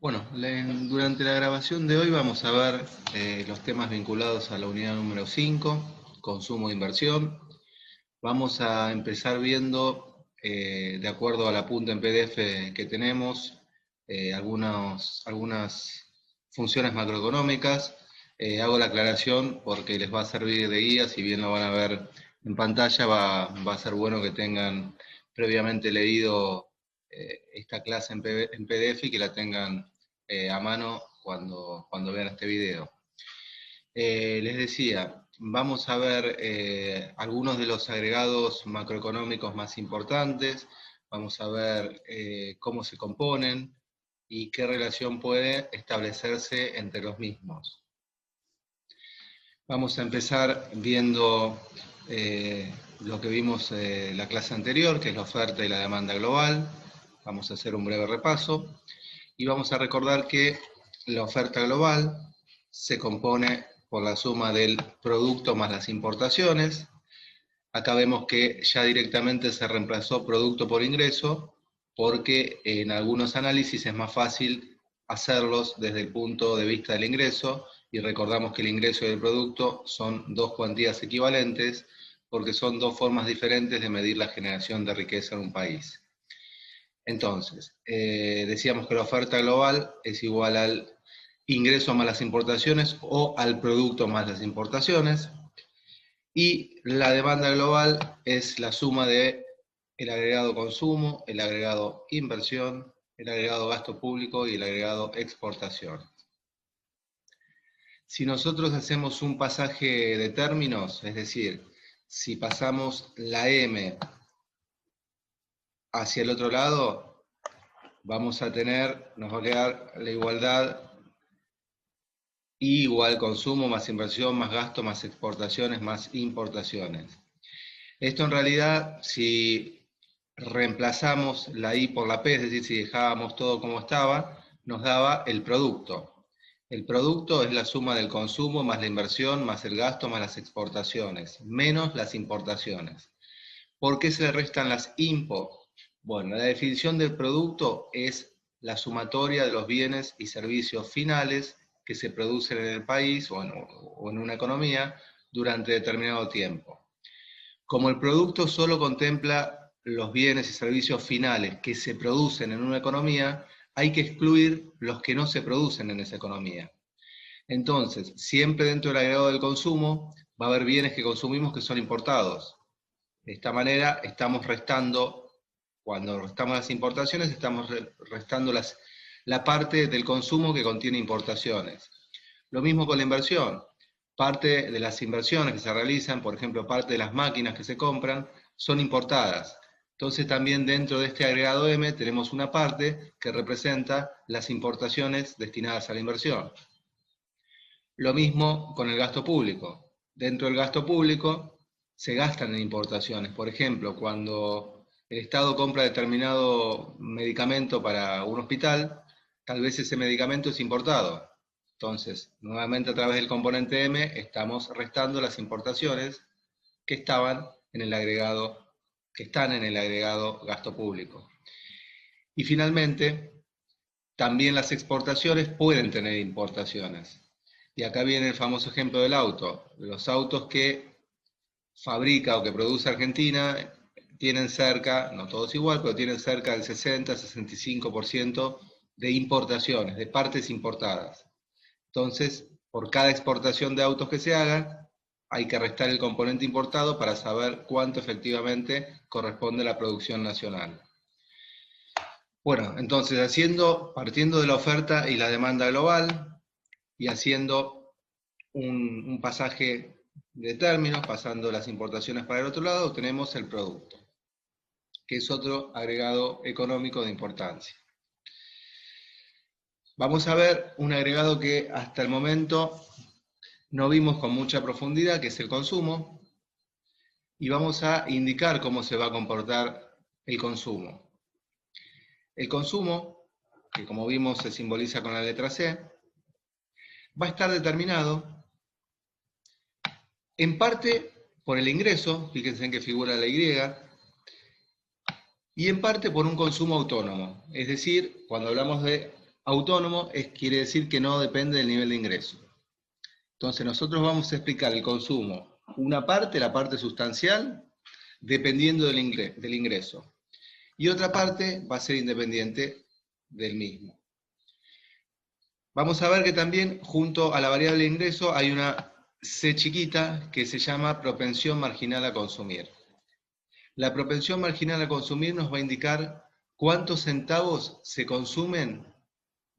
Bueno, durante la grabación de hoy vamos a ver los temas vinculados a la unidad número 5, consumo e inversión. Vamos a empezar viendo, de acuerdo al apunte en PDF que tenemos, algunas funciones macroeconómicas. Hago la aclaración porque les va a servir de guía, si bien lo van a ver en pantalla, va a ser bueno que tengan previamente leído esta clase en PDF y que la tengan a mano cuando vean este video. Les decía, vamos a ver algunos de los agregados macroeconómicos más importantes, vamos a ver cómo se componen y qué relación puede establecerse entre los mismos. Vamos a empezar viendo lo que vimos la clase anterior, que es la oferta y la demanda global. Vamos a hacer un breve repaso y vamos a recordar que la oferta global se compone por la suma del producto más las importaciones. Acá vemos que ya directamente se reemplazó producto por ingreso, porque en algunos análisis es más fácil hacerlos desde el punto de vista del ingreso, y recordamos que el ingreso y el producto son dos cuantías equivalentes, porque son dos formas diferentes de medir la generación de riqueza en un país. Entonces, decíamos que la oferta global es igual al ingreso más las importaciones o al producto más las importaciones, y la demanda global es la suma de el agregado consumo, el agregado inversión, el agregado gasto público y el agregado exportación. Si nosotros hacemos un pasaje de términos, es decir, si pasamos la M hacia el otro lado, nos va a quedar la igualdad I igual consumo más inversión más gasto más exportaciones más importaciones. Esto en realidad, si reemplazamos la I por la P, es decir, si dejábamos todo como estaba, nos daba el producto. El producto es la suma del consumo más la inversión más el gasto más las exportaciones, menos las importaciones. ¿Por qué se le restan las impo? Bueno, la definición del producto es la sumatoria de los bienes y servicios finales que se producen en el país o en una economía durante determinado tiempo. Como el producto solo contempla los bienes y servicios finales que se producen en una economía, hay que excluir los que no se producen en esa economía. Entonces, siempre dentro del agregado del consumo va a haber bienes que consumimos que son importados. De esta manera estamos restando, cuando restamos las importaciones, estamos restando la parte del consumo que contiene importaciones. Lo mismo con la inversión. Parte de las inversiones que se realizan, por ejemplo, parte de las máquinas que se compran, son importadas. Entonces también dentro de este agregado M tenemos una parte que representa las importaciones destinadas a la inversión. Lo mismo con el gasto público. Dentro del gasto público se gastan en importaciones. Por ejemplo, cuando el Estado compra determinado medicamento para un hospital, tal vez ese medicamento es importado. Entonces, nuevamente a través del componente M estamos restando las importaciones que estaban en el agregado, que están en el agregado gasto público. Y finalmente, también las exportaciones pueden tener importaciones. Y acá viene el famoso ejemplo del auto. Los autos que fabrica o que produce Argentina tienen cerca, no todos igual, pero tienen cerca del 60-65% de importaciones, de partes importadas. Entonces, por cada exportación de autos que se haga, hay que restar el componente importado para saber cuánto efectivamente corresponde a la producción nacional. Bueno, entonces partiendo de la oferta y la demanda global y haciendo un pasaje de términos, pasando las importaciones para el otro lado, tenemos el producto, que es otro agregado económico de importancia. Vamos a ver un agregado que hasta el momento no vimos con mucha profundidad, que es el consumo, y vamos a indicar cómo se va a comportar el consumo. El consumo, que como vimos se simboliza con la letra C, va a estar determinado en parte por el ingreso, fíjense en que figura la Y, y en parte por un consumo autónomo. Es decir, cuando hablamos de Autónomo quiere decir que no depende del nivel de ingreso. Entonces nosotros vamos a explicar el consumo, una parte, la parte sustancial, dependiendo del ingreso. Y otra parte va a ser independiente del mismo. Vamos a ver que también junto a la variable de ingreso hay una C chiquita que se llama propensión marginal a consumir. La propensión marginal a consumir nos va a indicar cuántos centavos se consumen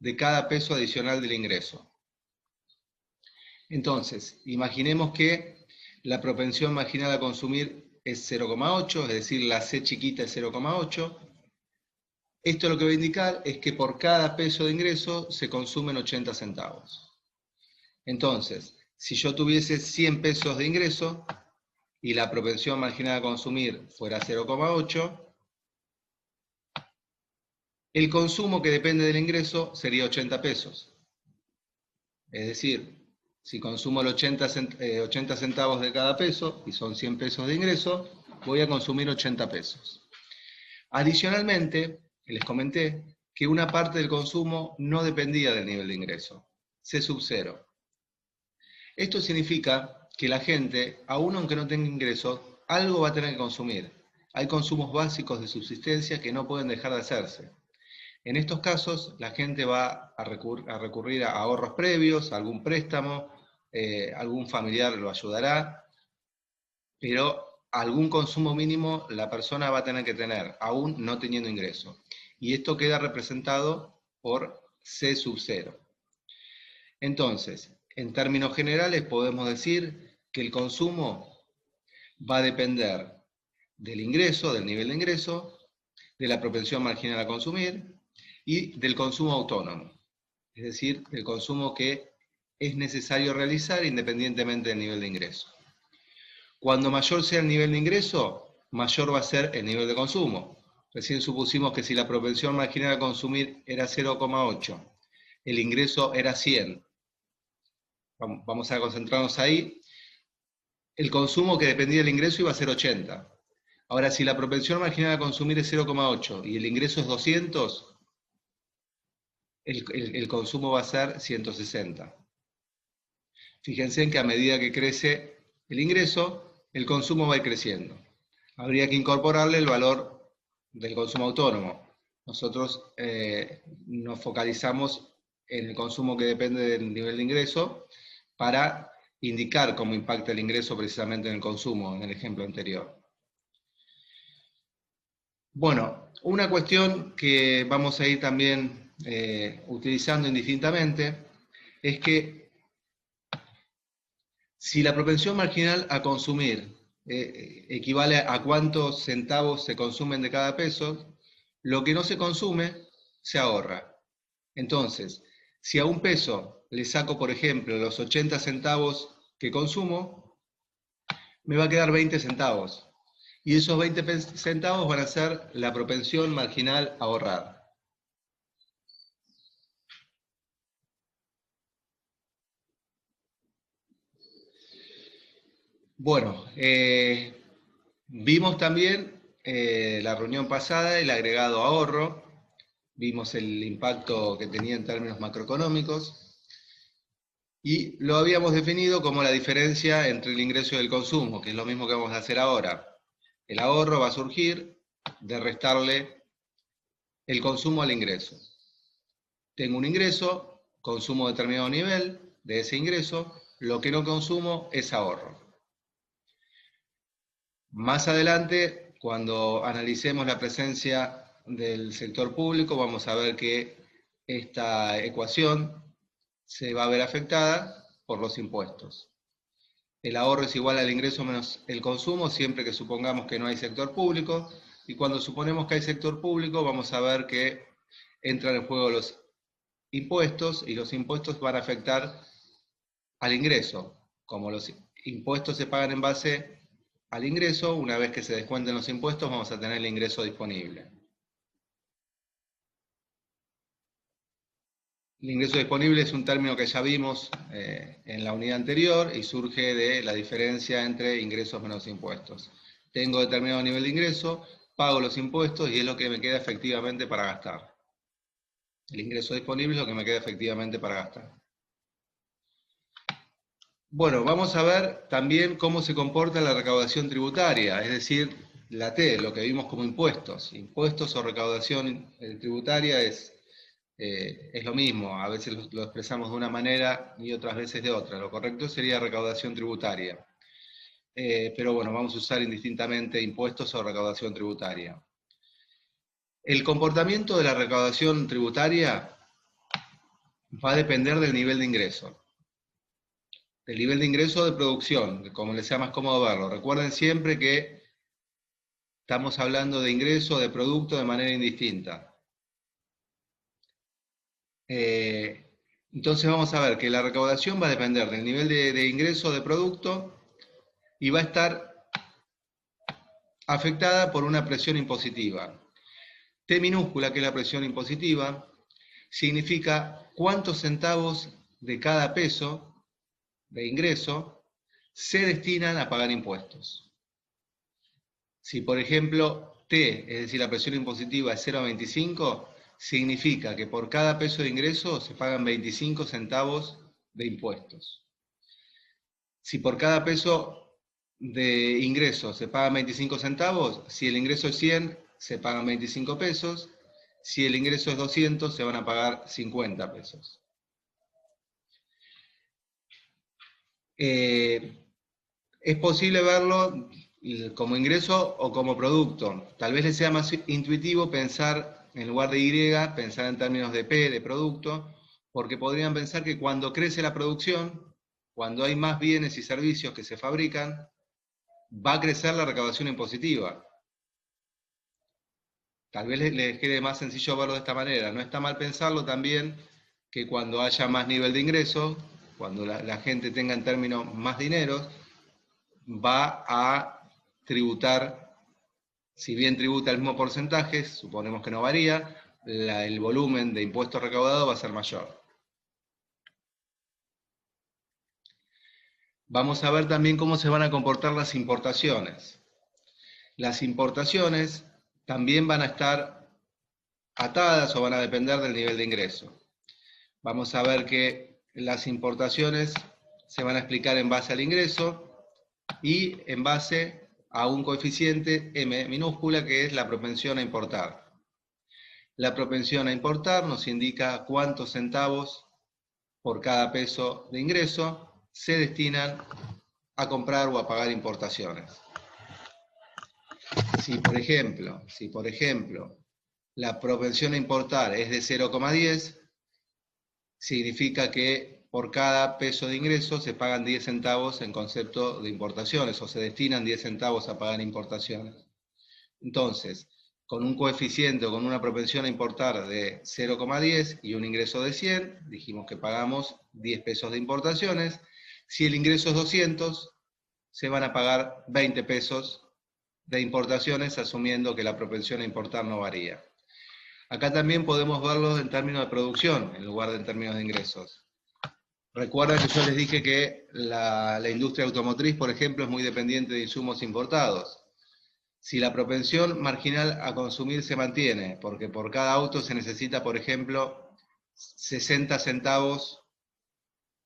de cada peso adicional del ingreso. Entonces, imaginemos que la propensión marginal a consumir es 0,8, es decir, la C chiquita es 0,8. Esto lo que va a indicar es que por cada peso de ingreso se consumen 80 centavos. Entonces, si yo tuviese 100 pesos de ingreso y la propensión marginal a consumir fuera 0,8, el consumo que depende del ingreso sería 80 pesos. Es decir, si consumo el 80 centavos de cada peso, y son 100 pesos de ingreso, voy a consumir 80 pesos. Adicionalmente, les comenté que una parte del consumo no dependía del nivel de ingreso, C sub 0. Esto significa que la gente, aun aunque no tenga ingresos, algo va a tener que consumir. Hay consumos básicos de subsistencia que no pueden dejar de hacerse. En estos casos, la gente va a recurrir a ahorros previos, a algún préstamo, algún familiar lo ayudará, pero algún consumo mínimo la persona va a tener que tener, aún no teniendo ingreso. Y esto queda representado por C sub 0. Entonces, en términos generales podemos decir que el consumo va a depender del ingreso, del nivel de ingreso, de la propensión marginal a consumir y del consumo autónomo, es decir, el consumo que es necesario realizar independientemente del nivel de ingreso. Cuando mayor sea el nivel de ingreso, mayor va a ser el nivel de consumo. Recién supusimos que si la propensión marginal a consumir era 0,8, el ingreso era 100. Vamos a concentrarnos ahí. El consumo que dependía del ingreso iba a ser 80. Ahora, si la propensión marginal a consumir es 0,8 y el ingreso es 200, el consumo va a ser 160. Fíjense en que a medida que crece el ingreso, el consumo va a ir creciendo. Habría que incorporarle el valor del consumo autónomo. Nosotros nos focalizamos en el consumo que depende del nivel de ingreso para indicar cómo impacta el ingreso precisamente en el consumo, en el ejemplo anterior. Bueno, una cuestión que vamos a ir también utilizando indistintamente es que si la propensión marginal a consumir equivale a cuántos centavos se consumen de cada peso, lo que no se consume se ahorra. Entonces, si a un peso le saco, por ejemplo, los 80 centavos que consumo, me va a quedar 20 centavos. Y esos 20 centavos van a ser la propensión marginal a ahorrar. Bueno, vimos también la reunión pasada el agregado ahorro, vimos el impacto que tenía en términos macroeconómicos y lo habíamos definido como la diferencia entre el ingreso y el consumo, que es lo mismo que vamos a hacer ahora. El ahorro va a surgir de restarle el consumo al ingreso. Tengo un ingreso, consumo determinado nivel de ese ingreso, lo que no consumo es ahorro. Más adelante, cuando analicemos la presencia del sector público, vamos a ver que esta ecuación se va a ver afectada por los impuestos. El ahorro es igual al ingreso menos el consumo, siempre que supongamos que no hay sector público, y cuando suponemos que hay sector público, vamos a ver que entran en juego los impuestos, y los impuestos van a afectar al ingreso. Como los impuestos se pagan en base al ingreso, una vez que se descuenten los impuestos, vamos a tener el ingreso disponible. El ingreso disponible es un término que ya vimos en la unidad anterior y surge de la diferencia entre ingresos menos impuestos. Tengo determinado nivel de ingreso, pago los impuestos y es lo que me queda efectivamente para gastar. El ingreso disponible es lo que me queda efectivamente para gastar. Bueno, vamos a ver también cómo se comporta la recaudación tributaria, es decir, la T, lo que vimos como impuestos. Impuestos o recaudación tributaria es lo mismo, a veces lo expresamos de una manera y otras veces de otra. Lo correcto sería recaudación tributaria. Pero bueno, vamos a usar indistintamente impuestos o recaudación tributaria. El comportamiento de la recaudación tributaria va a depender del nivel de ingreso. Del nivel de ingreso de producción, como les sea más cómodo verlo. Recuerden siempre que estamos hablando de ingreso, de producto de manera indistinta. Entonces vamos a ver que la recaudación va a depender del nivel de ingreso de producto y va a estar afectada por una presión impositiva. T minúscula, que es la presión impositiva, significa cuántos centavos de cada peso de ingreso se destinan a pagar impuestos. Si, por ejemplo, T, es decir, la presión impositiva es 0,25, significa que por cada peso de ingreso se pagan 25 centavos de impuestos. Si por cada peso de ingreso se pagan 25 centavos, si el ingreso es 100, se pagan 25 pesos. Si el ingreso es 200, se van a pagar 50 pesos. Es posible verlo como ingreso o como producto. Tal vez les sea más intuitivo pensar, en lugar de Y, pensar en términos de P, de producto, porque podrían pensar que cuando crece la producción, cuando hay más bienes y servicios que se fabrican, va a crecer la recaudación impositiva. Tal vez les quede más sencillo verlo de esta manera. No está mal pensarlo también que cuando haya más nivel de ingreso, cuando la gente tenga en términos más dineros, va a tributar, si bien tributa el mismo porcentaje, suponemos que no varía, el volumen de impuestos recaudados va a ser mayor. Vamos a ver también cómo se van a comportar las importaciones. Las importaciones también van a estar atadas o van a depender del nivel de ingreso. Vamos a ver que las importaciones se van a explicar en base al ingreso y en base a un coeficiente M minúscula que es la propensión a importar. La propensión a importar nos indica cuántos centavos por cada peso de ingreso se destinan a comprar o a pagar importaciones. Si por ejemplo, la propensión a importar es de 0,10, significa que por cada peso de ingreso se pagan 10 centavos en concepto de importaciones o se destinan 10 centavos a pagar importaciones. Entonces, con un coeficiente o con una propensión a importar de 0,10 y un ingreso de 100, dijimos que pagamos 10 pesos de importaciones. Si el ingreso es 200, se van a pagar 20 pesos de importaciones, asumiendo que la propensión a importar no varía. Acá también podemos verlo en términos de producción, en lugar de en términos de ingresos. Recuerda que yo les dije que la industria automotriz, por ejemplo, es muy dependiente de insumos importados. Si la propensión marginal a consumir se mantiene, porque por cada auto se necesita, por ejemplo, 60 centavos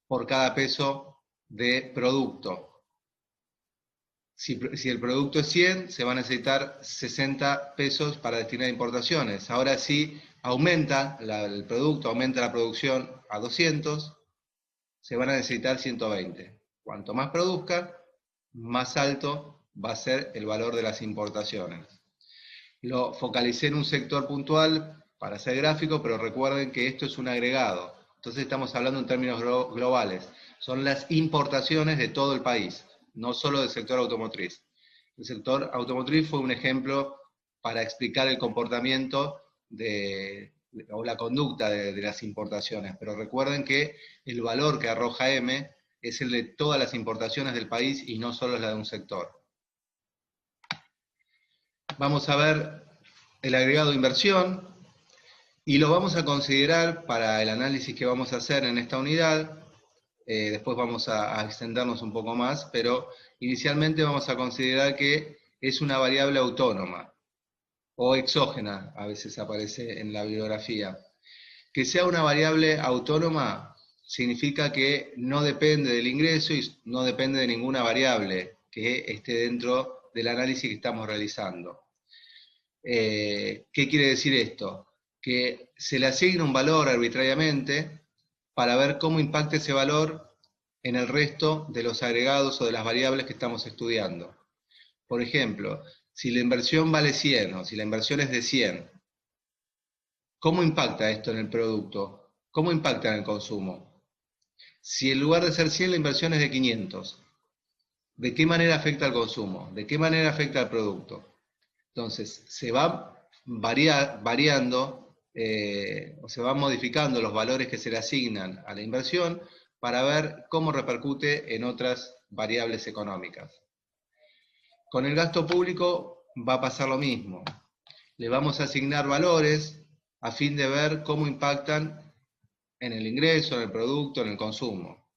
por cada peso de producto. Si el producto es 100, se va a necesitar 60 pesos para destinar a importaciones. Ahora sí, aumenta el producto, aumenta la producción a 200, se van a necesitar 120. Cuanto más produzca, más alto va a ser el valor de las importaciones. Lo focalicé en un sector puntual para ser gráfico, pero recuerden que esto es un agregado. Entonces estamos hablando en términos globales. Son las importaciones de todo el país, no solo del sector automotriz. El sector automotriz fue un ejemplo para explicar el comportamiento o la conducta de las importaciones, pero recuerden que el valor que arroja M es el de todas las importaciones del país y no solo la de un sector. Vamos a ver el agregado de inversión y lo vamos a considerar para el análisis que vamos a hacer en esta unidad. Después vamos a extendernos un poco más, pero inicialmente vamos a considerar que es una variable autónoma o exógena, a veces aparece en la bibliografía. Que sea una variable autónoma significa que no depende del ingreso y no depende de ninguna variable que esté dentro del análisis que estamos realizando. ¿Qué quiere decir esto? Que se le asigna un valor arbitrariamente para ver cómo impacta ese valor en el resto de los agregados o de las variables que estamos estudiando. Por ejemplo, si la inversión vale 100 o si la inversión es de 100, ¿cómo impacta esto en el producto? ¿Cómo impacta en el consumo? Si en lugar de ser 100 la inversión es de 500, ¿de qué manera afecta al consumo? ¿De qué manera afecta al producto? Entonces, se va variando o se van modificando los valores que se le asignan a la inversión para ver cómo repercute en otras variables económicas. Con el gasto público va a pasar lo mismo. Le vamos a asignar valores a fin de ver cómo impactan en el ingreso, en el producto, en el consumo.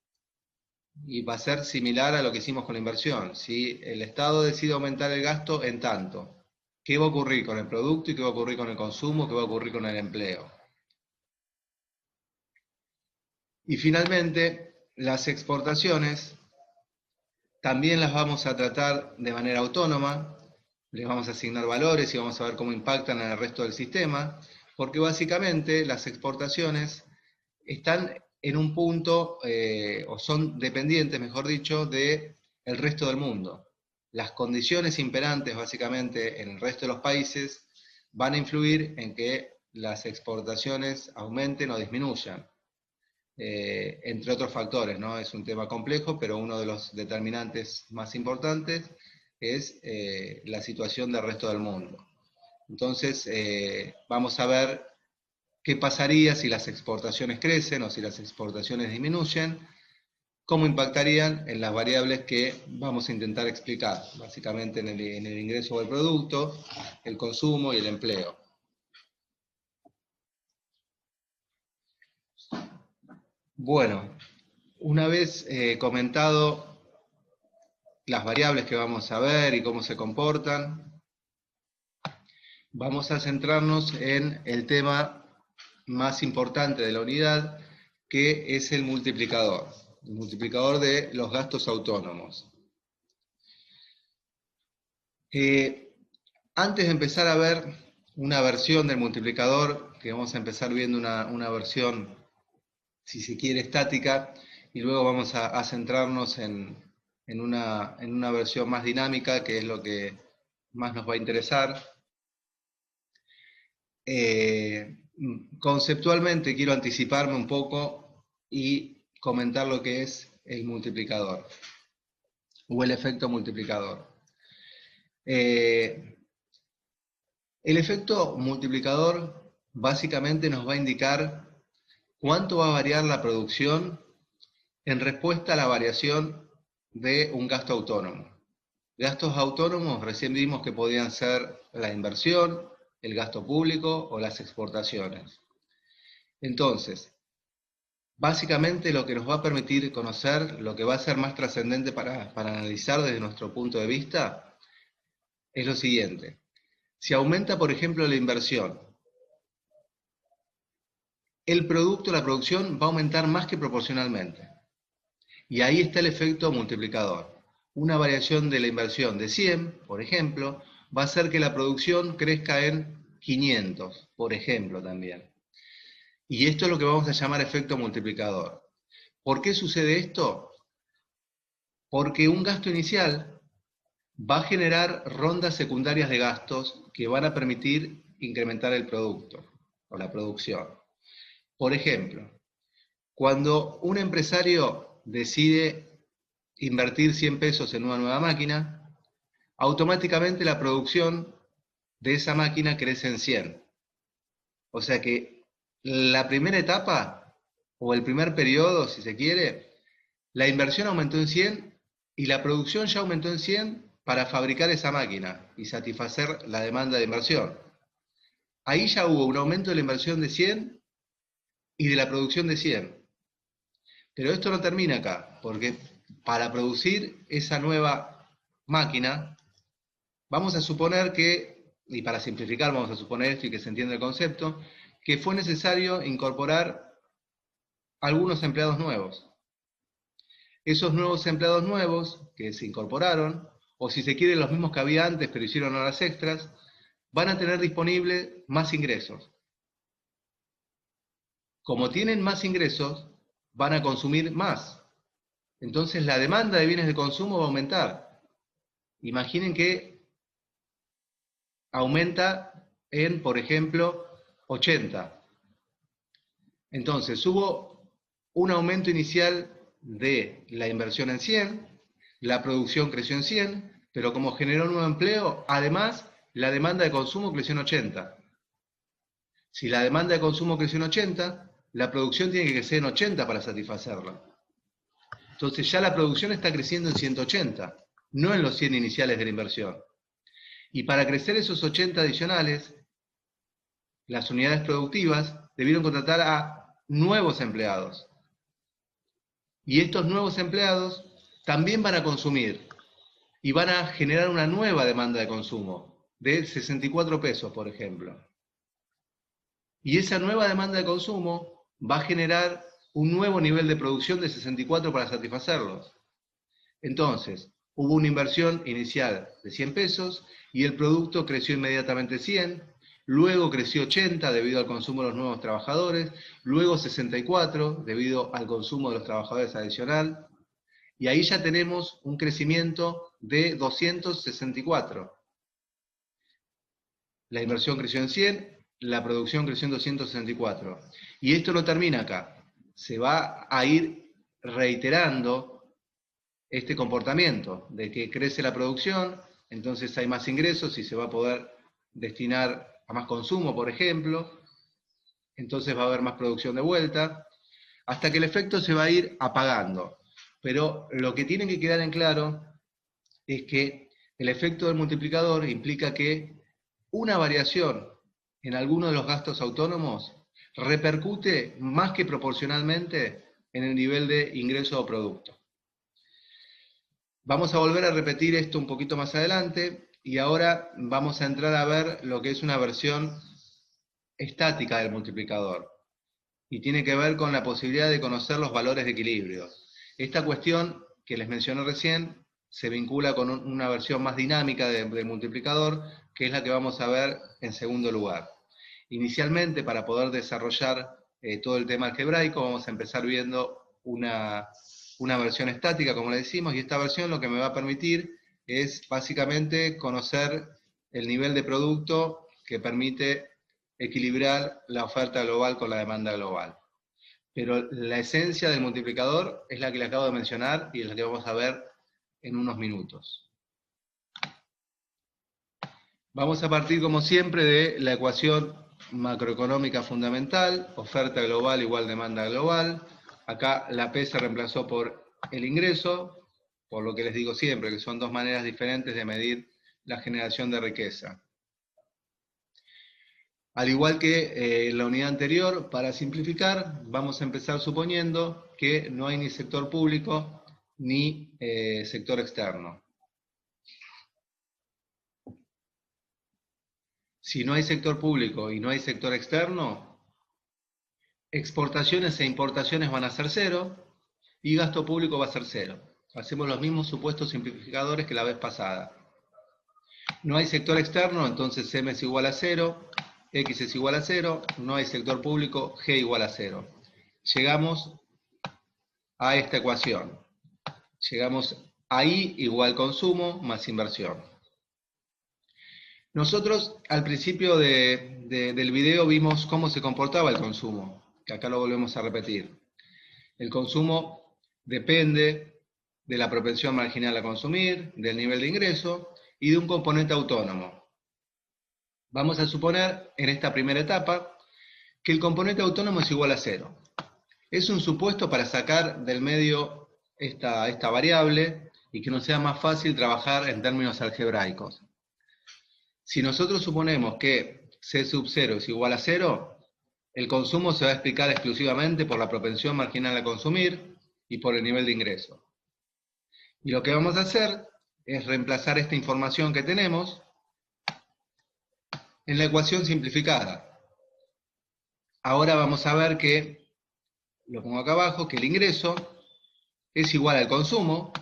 Y va a ser similar a lo que hicimos con la inversión. Si el Estado decide aumentar el gasto en tanto, ¿qué va a ocurrir con el producto y qué va a ocurrir con el consumo? ¿Qué va a ocurrir con el empleo? Y finalmente, las exportaciones también las vamos a tratar de manera autónoma, les vamos a asignar valores y vamos a ver cómo impactan en el resto del sistema, porque básicamente las exportaciones están en un punto, o son dependientes, mejor dicho, del resto del mundo. Las condiciones imperantes básicamente en el resto de los países van a influir en que las exportaciones aumenten o disminuyan. Entre otros factores, ¿no? Es un tema complejo, pero uno de los determinantes más importantes es la situación del resto del mundo. Entonces, vamos a ver qué pasaría si las exportaciones crecen o si las exportaciones disminuyen, cómo impactarían en las variables que vamos a intentar explicar, básicamente en el ingreso del producto, el consumo y el empleo. Bueno, una vez comentado las variables que vamos a ver y cómo se comportan, vamos a centrarnos en el tema más importante de la unidad, que es el multiplicador de los gastos autónomos. Antes de empezar a ver una versión del multiplicador, que vamos a empezar viendo una versión, si se quiere, estática, y luego vamos a centrarnos en una versión más dinámica, que es lo que más nos va a interesar. Conceptualmente quiero anticiparme un poco y comentar lo que es el multiplicador o el efecto multiplicador. El efecto multiplicador básicamente nos va a indicar cuánto va a variar la producción en respuesta a la variación de un gasto autónomo. Gastos autónomos recién vimos que podían ser la inversión, el gasto público o las exportaciones. Entonces, básicamente lo que nos va a permitir conocer, lo que va a ser más trascendente para analizar desde nuestro punto de vista, es lo siguiente. Si aumenta, por ejemplo, la inversión, el producto, la producción va a aumentar más que proporcionalmente. Y ahí está el efecto multiplicador. Una variación de la inversión de 100, por ejemplo, va a hacer que la producción crezca en 500, por ejemplo, también. Y esto es lo que vamos a llamar efecto multiplicador. ¿Por qué sucede esto? Porque un gasto inicial va a generar rondas secundarias de gastos que van a permitir incrementar el producto o la producción. Por ejemplo, cuando un empresario decide invertir 100 pesos en una nueva máquina, automáticamente la producción de esa máquina crece en 100. O sea que la primera etapa, o el primer periodo, si se quiere, la inversión aumentó en 100 y la producción ya aumentó en 100 para fabricar esa máquina y satisfacer la demanda de inversión. Ahí ya hubo un aumento de la inversión de 100 y de la producción de 100. Pero esto no termina acá, porque para producir esa nueva máquina, vamos a suponer que, y para simplificar vamos a suponer esto y que se entienda el concepto, que fue necesario incorporar algunos empleados nuevos. Esos nuevos empleados nuevos que se incorporaron, o si se quiere los mismos que había antes pero hicieron horas extras, van a tener disponible más ingresos. Como tienen más ingresos, van a consumir más. Entonces la demanda de bienes de consumo va a aumentar. Imaginen que aumenta en, por ejemplo, 80. Entonces hubo un aumento inicial de la inversión en 100, la producción creció en 100, pero como generó nuevo empleo, además la demanda de consumo creció en 80. Si la demanda de consumo creció en 80, la producción tiene que crecer en 80 para satisfacerla. Entonces ya la producción está creciendo en 180, no en los 100 iniciales de la inversión. Y para crecer esos 80 adicionales, las unidades productivas debieron contratar a nuevos empleados. Y estos nuevos empleados también van a consumir y van a generar una nueva demanda de consumo de 64 pesos, por ejemplo. Y esa nueva demanda de consumo va a generar un nuevo nivel de producción de 64 para satisfacerlos. Entonces, hubo una inversión inicial de 100 pesos y el producto creció inmediatamente 100, luego creció 80 debido al consumo de los nuevos trabajadores, luego 64 debido al consumo de los trabajadores adicional, y ahí ya tenemos un crecimiento de 264. La inversión creció en 100, la producción creció en 264. Y esto no termina acá. Se va a ir reiterando este comportamiento de que crece la producción, entonces hay más ingresos y se va a poder destinar a más consumo, por ejemplo, entonces va a haber más producción de vuelta, hasta que el efecto se va a ir apagando. Pero lo que tiene que quedar en claro es que el efecto del multiplicador implica que una variación en alguno de los gastos autónomos repercute más que proporcionalmente en el nivel de ingreso o producto. Vamos a volver a repetir esto un poquito más adelante y ahora vamos a entrar a ver lo que es una versión estática del multiplicador y tiene que ver con la posibilidad de conocer los valores de equilibrio. Esta cuestión que les mencioné recién se vincula con una versión más dinámica del multiplicador, que es la que vamos a ver en segundo lugar. Inicialmente, para poder desarrollar todo el tema algebraico, vamos a empezar viendo una versión estática, como le decimos, y esta versión lo que me va a permitir es básicamente conocer el nivel de producto que permite equilibrar la oferta global con la demanda global. Pero la esencia del multiplicador es la que le acabo de mencionar y es la que vamos a ver en unos minutos. Vamos a partir, como siempre, de la ecuación macroeconómica fundamental, oferta global igual demanda global. Acá la P se reemplazó por el ingreso, por lo que les digo siempre, que son dos maneras diferentes de medir la generación de riqueza. Al igual que en la unidad anterior, para simplificar, vamos a empezar suponiendo que no hay ni sector público ni sector externo. Si no hay sector público y no hay sector externo, exportaciones e importaciones van a ser 0 y gasto público va a ser 0. Hacemos los mismos supuestos simplificadores que la vez pasada. No hay sector externo, entonces M es igual a 0, X es igual a 0, no hay sector público, G igual a 0. Llegamos a esta ecuación. Llegamos a I igual consumo más inversión. Nosotros al principio del video vimos cómo se comportaba el consumo, que acá lo volvemos a repetir. El consumo depende de la propensión marginal a consumir, del nivel de ingreso y de un componente autónomo. Vamos a suponer en esta primera etapa que el componente autónomo es igual a 0. Es un supuesto para sacar del medio esta variable y que nos sea más fácil trabajar en términos algebraicos. Si nosotros suponemos que C sub 0 es igual a 0, el consumo se va a explicar exclusivamente por la propensión marginal a consumir y por el nivel de ingreso. Y lo que vamos a hacer es reemplazar esta información que tenemos en la ecuación simplificada. ahora vamos a ver que, lo pongo acá abajo, que el ingreso es igual al consumo,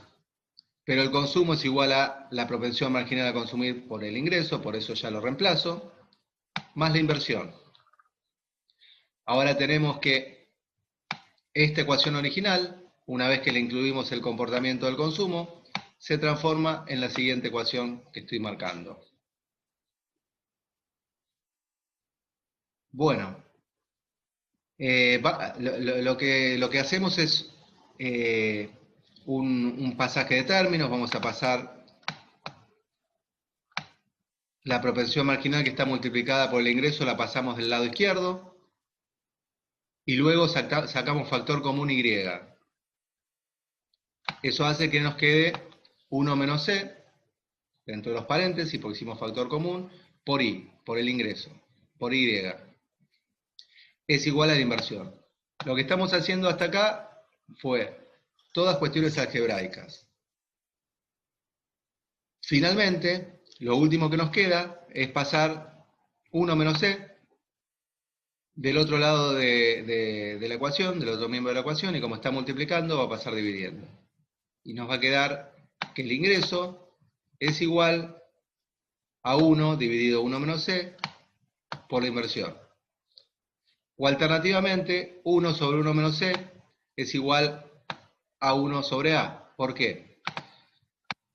pero el consumo es igual a la propensión marginal a consumir por el ingreso, por eso ya lo reemplazo, más la inversión. Ahora tenemos que esta ecuación original, una vez que le incluimos el comportamiento del consumo, se transforma en la siguiente ecuación que estoy marcando. Bueno, lo que hacemos es un pasaje de términos. Vamos a pasar la propensión marginal que está multiplicada por el ingreso, la pasamos del lado izquierdo, y luego sacamos factor común Y. Eso hace que nos quede 1 menos C, dentro de los paréntesis, porque hicimos factor común, por I, por el ingreso, por Y. Es igual a la inversión. Lo que estamos haciendo hasta acá fue todas cuestiones algebraicas. Finalmente, lo último que nos queda es pasar 1 menos C del otro lado de la ecuación, del otro miembro de la ecuación, y como está multiplicando, va a pasar dividiendo. Y nos va a quedar que el ingreso es igual a 1 dividido 1 menos C por la inversión. O alternativamente, 1 sobre 1 menos C es igual a 1 sobre A. ¿Por qué?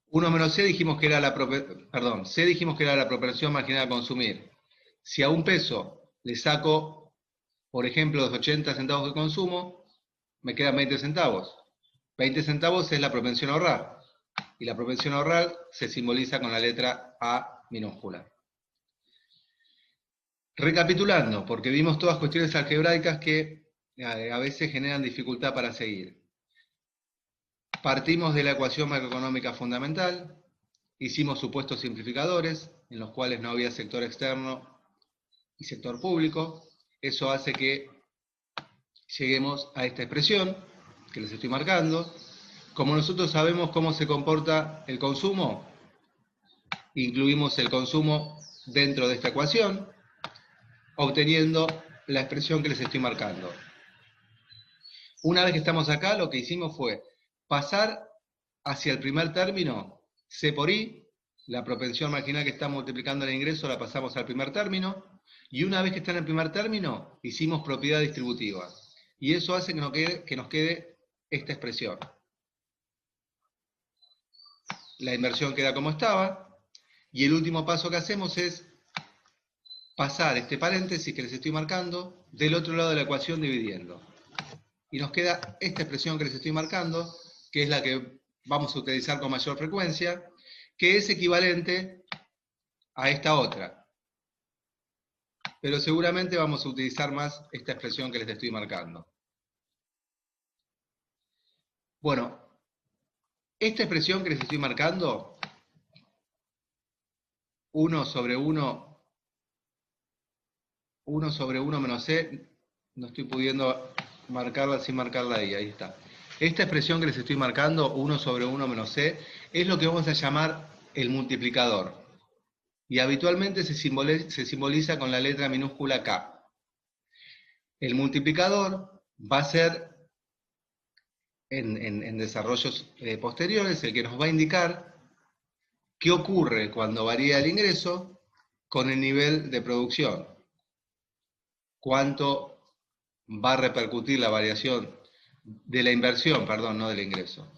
1 menos C dijimos que era C dijimos que era la propensión marginal a consumir. Si a un peso le saco, por ejemplo, los 80 centavos de consumo, me quedan 20 centavos. 20 centavos es la propensión a ahorrar. Y la propensión a ahorrar se simboliza con la letra A minúscula. Recapitulando, porque vimos todas cuestiones algebraicas que a veces generan dificultad para seguir. Partimos de la ecuación macroeconómica fundamental, hicimos supuestos simplificadores, en los cuales no había sector externo y sector público. Eso hace que lleguemos a esta expresión que les estoy marcando. Como nosotros sabemos cómo se comporta el consumo, incluimos el consumo dentro de esta ecuación, obteniendo la expresión que les estoy marcando. Una vez que estamos acá, lo que hicimos fue pasar hacia el primer término, C por I, la propensión marginal que está multiplicando el ingreso la pasamos al primer término, y una vez que está en el primer término, hicimos propiedad distributiva. Y eso hace que nos quede esta expresión. La inversión queda como estaba, y el último paso que hacemos es pasar este paréntesis que les estoy marcando del otro lado de la ecuación dividiendo. Y nos queda esta expresión que les estoy marcando, que es la que vamos a utilizar con mayor frecuencia, que es equivalente a esta otra. Pero seguramente vamos a utilizar más esta expresión que les estoy marcando. Bueno, esta expresión que les estoy marcando, 1 sobre 1 menos C, no estoy pudiendo marcarla sin marcarla ahí está. Esta expresión que les estoy marcando, 1 sobre 1 menos C, es lo que vamos a llamar el multiplicador. Y habitualmente se simboliza con la letra minúscula K. El multiplicador va a ser, en desarrollos posteriores, el que nos va a indicar qué ocurre cuando varía el ingreso con el nivel de producción. Cuánto va a repercutir la variación de la inversión, perdón, no del ingreso.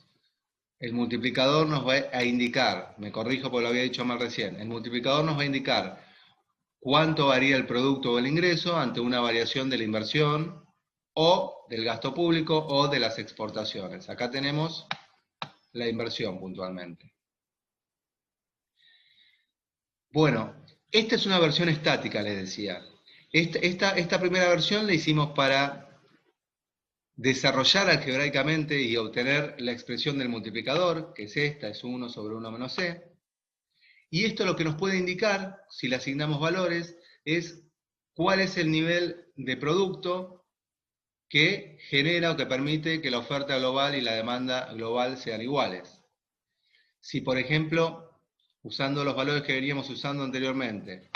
El multiplicador nos va a indicar, me corrijo porque lo había dicho mal recién, el multiplicador nos va a indicar cuánto varía el producto o el ingreso ante una variación de la inversión o del gasto público o de las exportaciones. Acá tenemos la inversión puntualmente. Bueno, esta es una versión estática, les decía. Esta primera versión la hicimos para desarrollar algebraicamente y obtener la expresión del multiplicador, que es esta, es 1 sobre 1 menos C. Y esto lo que nos puede indicar, si le asignamos valores, es cuál es el nivel de producto que genera o que permite que la oferta global y la demanda global sean iguales. Si, por ejemplo, usando los valores que veníamos usando anteriormente,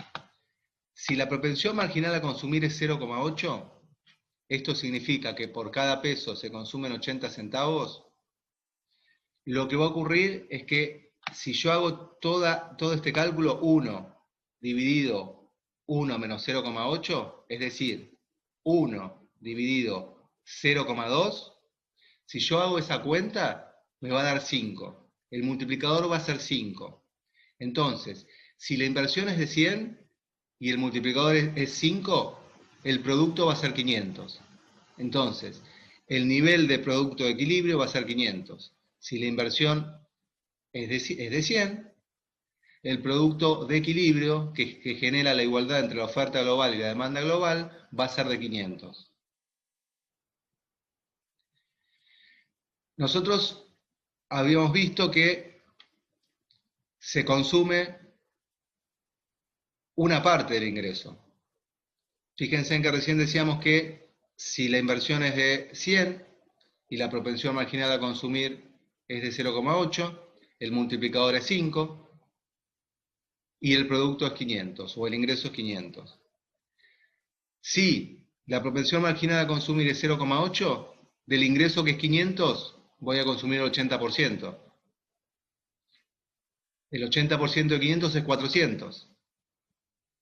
si la propensión marginal a consumir es 0,8, esto significa que por cada peso se consumen 80 centavos, lo que va a ocurrir es que si yo hago todo este cálculo, 1 dividido 1 menos 0,8, es decir, 1 dividido 0,2, si yo hago esa cuenta, me va a dar 5. El multiplicador va a ser 5. Entonces, si la inversión es de 100 y el multiplicador es 5, el producto va a ser 500. Entonces, el nivel de producto de equilibrio va a ser 500. Si la inversión es de 100, el producto de equilibrio que genera la igualdad entre la oferta global y la demanda global va a ser de 500. Nosotros habíamos visto que se consume una parte del ingreso. Fíjense en que recién decíamos que si la inversión es de 100 y la propensión marginal a consumir es de 0,8, el multiplicador es 5 y el producto es 500 o el ingreso es 500. Si la propensión marginal a consumir es 0,8, del ingreso que es 500 voy a consumir el 80%. El 80% de 500 es 400.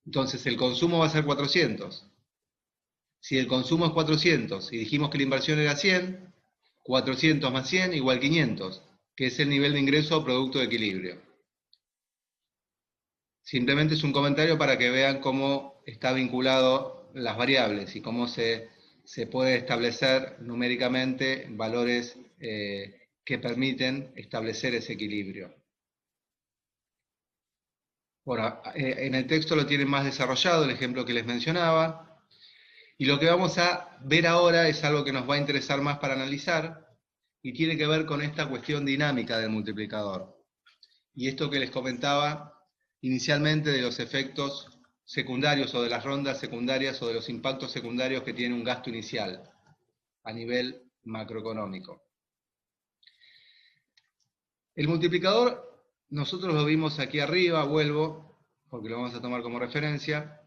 Entonces el consumo va a ser 400. Si el consumo es 400 y dijimos que la inversión era 100, 400 más 100 igual 500, que es el nivel de ingreso o producto de equilibrio. Simplemente es un comentario para que vean cómo está vinculado las variables y cómo se puede establecer numéricamente valores que permiten establecer ese equilibrio. Bueno, en el texto lo tienen más desarrollado, el ejemplo que les mencionaba. Y lo que vamos a ver ahora es algo que nos va a interesar más para analizar y tiene que ver con esta cuestión dinámica del multiplicador. Y esto que les comentaba inicialmente de los efectos secundarios o de las rondas secundarias o de los impactos secundarios que tiene un gasto inicial a nivel macroeconómico. El multiplicador, nosotros lo vimos aquí arriba, vuelvo, porque lo vamos a tomar como referencia.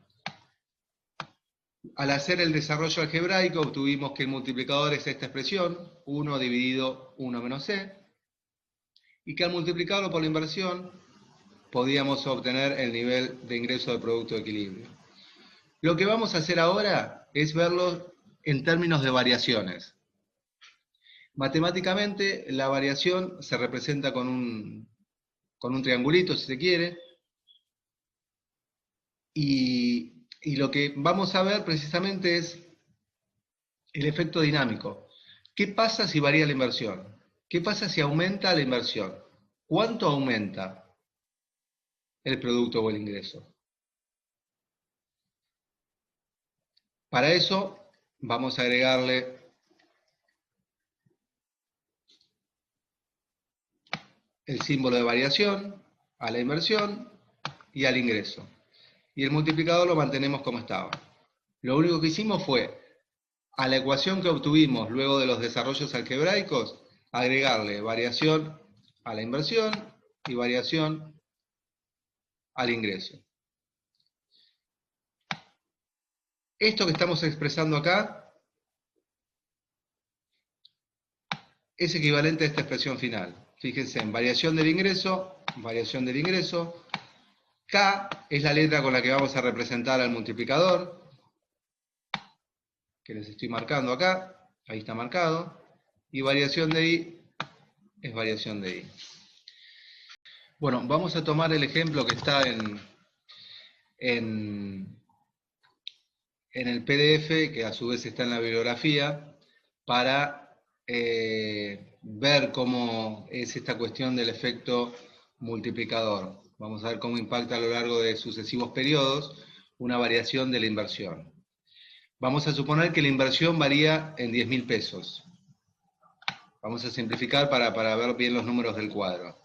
Al hacer el desarrollo algebraico obtuvimos que el multiplicador es esta expresión, 1 dividido 1 menos c, y que al multiplicarlo por la inversión podíamos obtener el nivel de ingreso de producto de equilibrio. Lo que vamos a hacer ahora es verlo en términos de variaciones. Matemáticamente la variación se representa con un triangulito, si se quiere, y lo que vamos a ver precisamente es el efecto dinámico. ¿Qué pasa si varía la inversión? ¿Qué pasa si aumenta la inversión? ¿Cuánto aumenta el producto o el ingreso? Para eso vamos a agregarle el símbolo de variación a la inversión y al ingreso. Y el multiplicador lo mantenemos como estaba. Lo único que hicimos fue, a la ecuación que obtuvimos luego de los desarrollos algebraicos, agregarle variación a la inversión y variación al ingreso. Esto que estamos expresando acá es equivalente a esta expresión final. Fíjense en variación del ingreso, K es la letra con la que vamos a representar al multiplicador, que les estoy marcando acá, ahí está marcado, y variación de I es variación de I. Bueno, vamos a tomar el ejemplo que está en el PDF, que a su vez está en la bibliografía, para ver cómo es esta cuestión del efecto multiplicador. Vamos a ver cómo impacta a lo largo de sucesivos periodos una variación de la inversión. Vamos a suponer que la inversión varía en 10.000 pesos. Vamos a simplificar para ver bien los números del cuadro.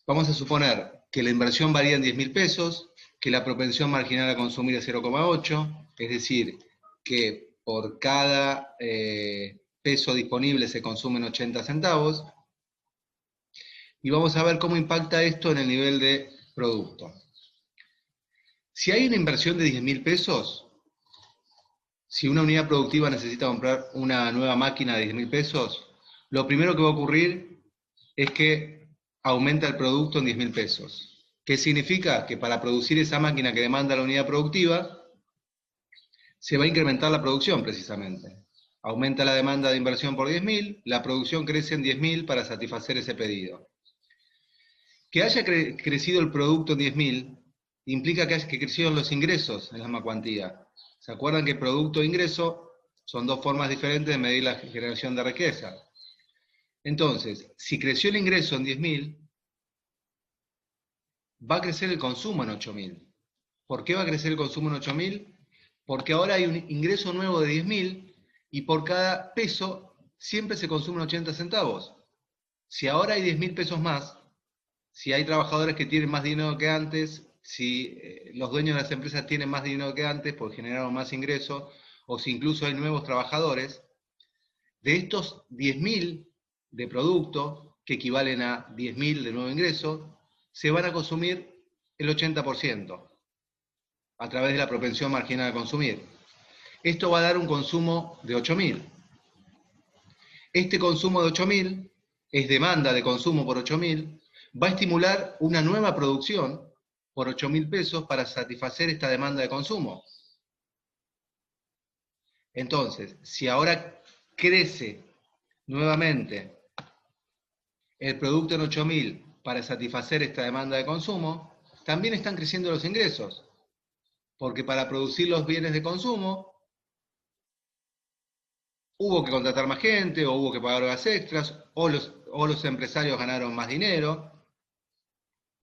Vamos a suponer que la inversión varía en 10.000 pesos, que la propensión marginal a consumir es 0,8, es decir, que por cada peso disponible se consumen 80 centavos. Y vamos a ver cómo impacta esto en el nivel de producto. Si hay una inversión de 10.000 pesos, si una unidad productiva necesita comprar una nueva máquina de 10.000 pesos, lo primero que va a ocurrir es que aumenta el producto en 10.000 pesos. ¿Qué significa? Que para producir esa máquina que demanda la unidad productiva, se va a incrementar la producción precisamente. Aumenta la demanda de inversión por 10.000, la producción crece en 10.000 para satisfacer ese pedido. Que haya crecido el producto en 10.000 implica que crecieron los ingresos en la misma cuantía. ¿Se acuerdan que producto e ingreso son dos formas diferentes de medir la generación de riqueza? Entonces, si creció el ingreso en 10.000, va a crecer el consumo en 8.000. ¿Por qué va a crecer el consumo en 8.000? Porque ahora hay un ingreso nuevo de 10.000 y por cada peso siempre se consumen 80 centavos. Si ahora hay 10.000 pesos más, si hay trabajadores que tienen más dinero que antes, si los dueños de las empresas tienen más dinero que antes porque generaron más ingresos, o si incluso hay nuevos trabajadores, de estos 10.000 de producto, que equivalen a 10.000 de nuevo ingreso, se van a consumir el 80% a través de la propensión marginal a consumir. Esto va a dar un consumo de 8.000. Este consumo de 8.000 es demanda de consumo por 8.000, va a estimular una nueva producción por 8.000 pesos para satisfacer esta demanda de consumo. Entonces, si ahora crece nuevamente el producto en 8.000 para satisfacer esta demanda de consumo, también están creciendo los ingresos, porque para producir los bienes de consumo hubo que contratar más gente, o hubo que pagar horas extras, o los empresarios ganaron más dinero,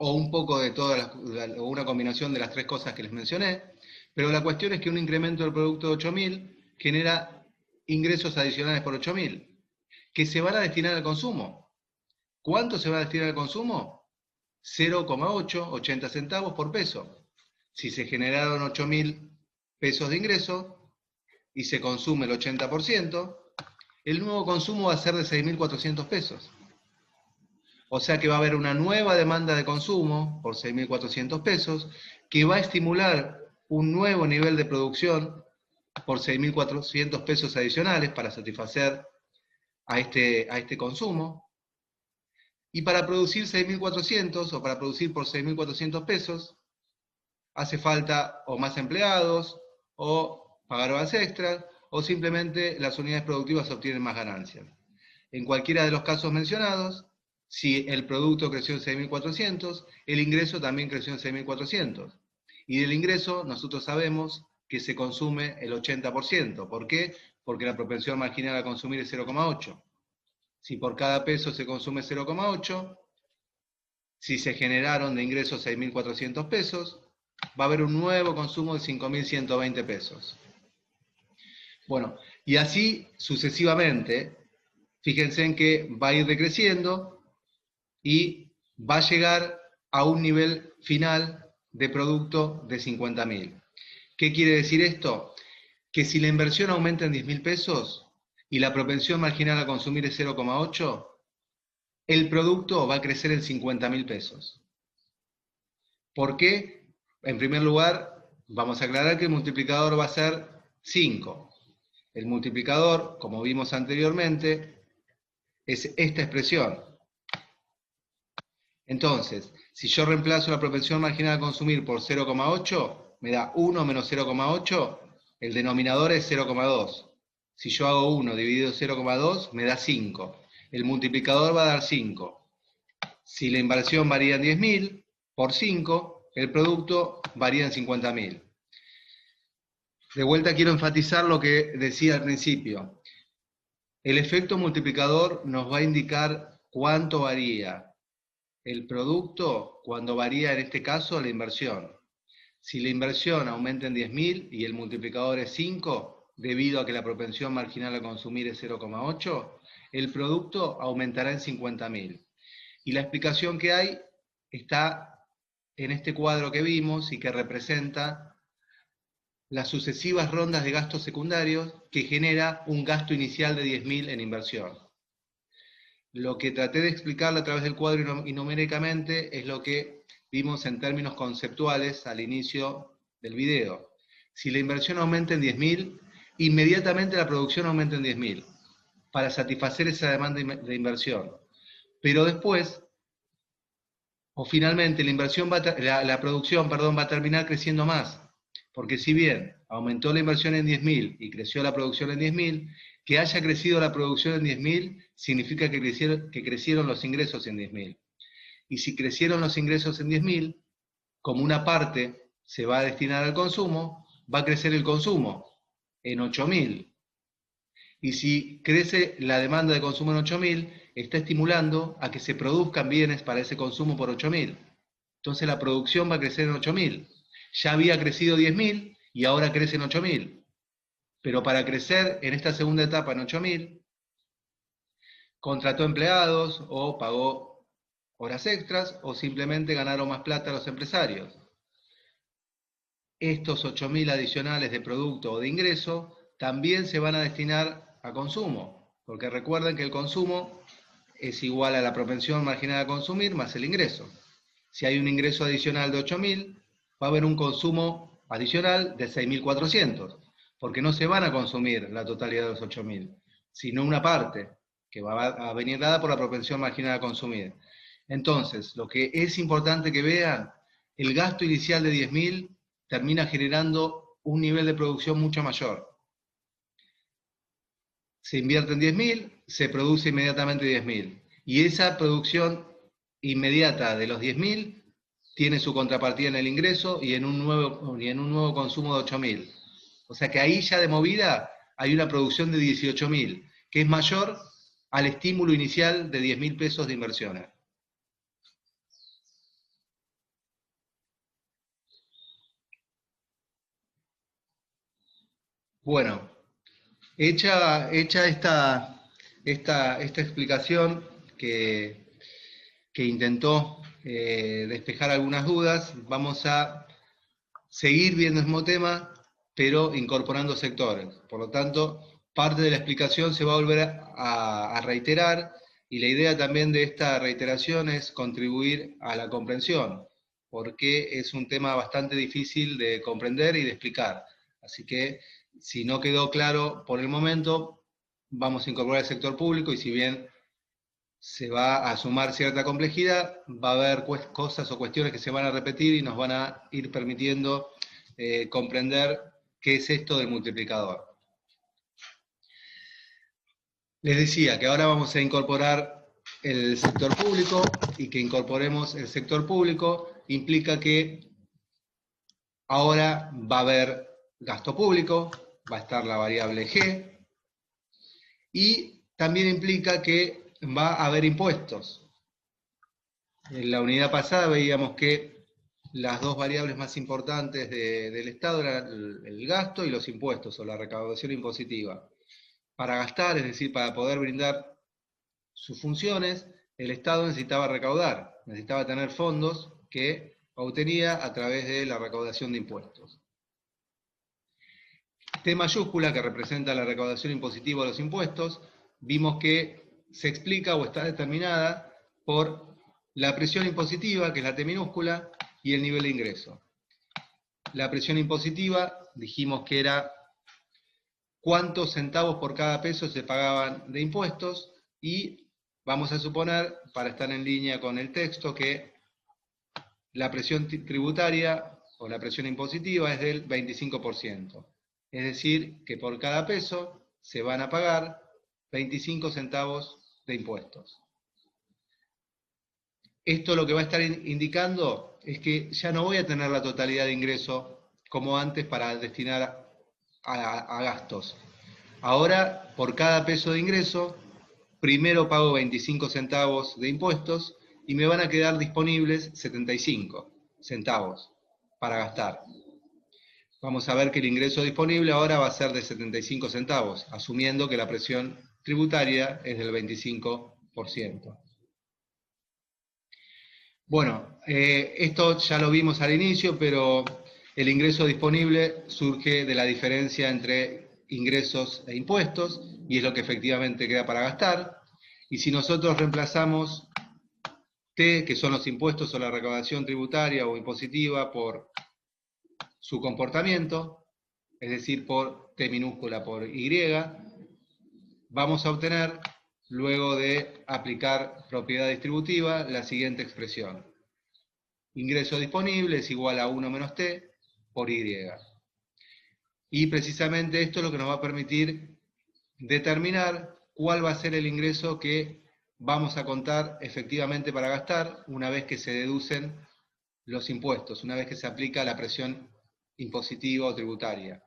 o un poco de todas o una combinación de las tres cosas que les mencioné, pero la cuestión es que un incremento del producto de 8.000 genera ingresos adicionales por 8.000, que se van a destinar al consumo. ¿Cuánto se va a destinar al consumo? 0,8, 80 centavos por peso. Si se generaron 8.000 pesos de ingreso y se consume el 80%, el nuevo consumo va a ser de 6.400 pesos. O sea que va a haber una nueva demanda de consumo por 6.400 pesos que va a estimular un nuevo nivel de producción por 6.400 pesos adicionales para satisfacer a este consumo. Y para producir 6.400 o para producir por 6.400 pesos, hace falta o más empleados, o pagar horas extras, o simplemente las unidades productivas obtienen más ganancias. En cualquiera de los casos mencionados, si el producto creció en 6.400, el ingreso también creció en 6.400. Y del ingreso nosotros sabemos que se consume el 80%. ¿Por qué? Porque la propensión marginal a consumir es 0,8. Si por cada peso se consume 0,8, si se generaron de ingresos 6.400 pesos, va a haber un nuevo consumo de 5.120 pesos. Bueno, y así sucesivamente, fíjense en que va a ir decreciendo y va a llegar a un nivel final de producto de 50.000. ¿Qué quiere decir esto? Que si la inversión aumenta en 10.000 pesos y la propensión marginal a consumir es 0,8, el producto va a crecer en 50.000 pesos. ¿Por qué? En primer lugar, vamos a aclarar que el multiplicador va a ser 5. El multiplicador, como vimos anteriormente, es esta expresión. Entonces, si yo reemplazo la propensión marginal a consumir por 0,8, me da 1 menos 0,8, el denominador es 0,2. Si yo hago 1 dividido 0,2, me da 5. El multiplicador va a dar 5. Si la inversión varía en 10.000, por 5, el producto varía en 50.000. De vuelta quiero enfatizar lo que decía al principio. El efecto multiplicador nos va a indicar cuánto varía el producto cuando varía, en este caso, la inversión. Si la inversión aumenta en 10.000 y el multiplicador es 5, debido a que la propensión marginal a consumir es 0,8, el producto aumentará en 50.000. Y la explicación que hay está en este cuadro que vimos y que representa las sucesivas rondas de gastos secundarios que genera un gasto inicial de 10.000 en inversión. Lo que traté de explicarle a través del cuadro y numéricamente es lo que vimos en términos conceptuales al inicio del video. Si la inversión aumenta en 10.000, inmediatamente la producción aumenta en 10.000 para satisfacer esa demanda de inversión. Pero después, o finalmente, la producción va a terminar creciendo más. Porque si bien aumentó la inversión en 10.000 y creció la producción en 10.000, que haya crecido la producción en 10.000 significa que crecieron los ingresos en 10.000. Y si crecieron los ingresos en 10.000, como una parte se va a destinar al consumo, va a crecer el consumo en 8.000. Y si crece la demanda de consumo en 8.000, está estimulando a que se produzcan bienes para ese consumo por 8.000. Entonces la producción va a crecer en 8.000. Ya había crecido 10.000 y ahora crece en 8.000. Pero para crecer en esta segunda etapa en 8.000, contrató empleados o pagó horas extras o simplemente ganaron más plata los empresarios. Estos 8.000 adicionales de producto o de ingreso también se van a destinar a consumo, porque recuerden que el consumo es igual a la propensión marginal a consumir más el ingreso. Si hay un ingreso adicional de 8.000, va a haber un consumo adicional de 6.400, porque no se van a consumir la totalidad de los 8.000, sino una parte que va a venir dada por la propensión marginal a consumir. Entonces, lo que es importante que vean, el gasto inicial de 10.000 termina generando un nivel de producción mucho mayor. Se invierte en 10.000, se produce inmediatamente 10.000. Y esa producción inmediata de los 10.000 tiene su contrapartida en el ingreso y en un nuevo consumo de 8.000. O sea que ahí ya de movida hay una producción de 18.000, que es mayor al estímulo inicial de 10.000 pesos de inversiones. Bueno, hecha esta explicación que intentó despejar algunas dudas, vamos a seguir viendo el mismo tema, pero incorporando sectores. Por lo tanto, parte de la explicación se va a volver a reiterar, y la idea también de esta reiteración es contribuir a la comprensión, porque es un tema bastante difícil de comprender y de explicar. Así que, si no quedó claro por el momento, vamos a incorporar el sector público, y si bien se va a sumar cierta complejidad, va a haber cosas o cuestiones que se van a repetir y nos van a ir permitiendo comprender qué es esto del multiplicador. Les decía que ahora vamos a incorporar el sector público, y que incorporemos el sector público implica que ahora va a haber gasto público, va a estar la variable G, y también implica que va a haber impuestos. En la unidad pasada veíamos que las dos variables más importantes del Estado eran el gasto y los impuestos, o la recaudación impositiva. Para gastar, es decir, para poder brindar sus funciones, el Estado necesitaba recaudar, necesitaba tener fondos que obtenía a través de la recaudación de impuestos. T mayúscula, que representa la recaudación impositiva de los impuestos, vimos que se explica o está determinada por la presión impositiva, que es la T minúscula, y el nivel de ingreso. La presión impositiva dijimos que era cuántos centavos por cada peso se pagaban de impuestos, y vamos a suponer, para estar en línea con el texto, que la presión tributaria o la presión impositiva es del 25%. Es decir, que por cada peso se van a pagar 25 centavos de impuestos. Esto lo que va a estar indicando es que ya no voy a tener la totalidad de ingreso como antes para destinar a gastos. Ahora, por cada peso de ingreso, primero pago 25 centavos de impuestos y me van a quedar disponibles 75 centavos para gastar. Vamos a ver que el ingreso disponible ahora va a ser de 75 centavos, asumiendo que la presión tributaria es del 25%. Bueno, esto ya lo vimos al inicio, pero el ingreso disponible surge de la diferencia entre ingresos e impuestos, y es lo que efectivamente queda para gastar. Y si nosotros reemplazamos T, que son los impuestos o la recaudación tributaria o impositiva, por su comportamiento, es decir, por T minúscula por Y, vamos a obtener, luego de aplicar propiedad distributiva, la siguiente expresión. Ingreso disponible es igual a 1 menos T por Y. Y precisamente esto es lo que nos va a permitir determinar cuál va a ser el ingreso que vamos a contar efectivamente para gastar una vez que se deducen los impuestos, una vez que se aplica la presión impositiva o tributaria.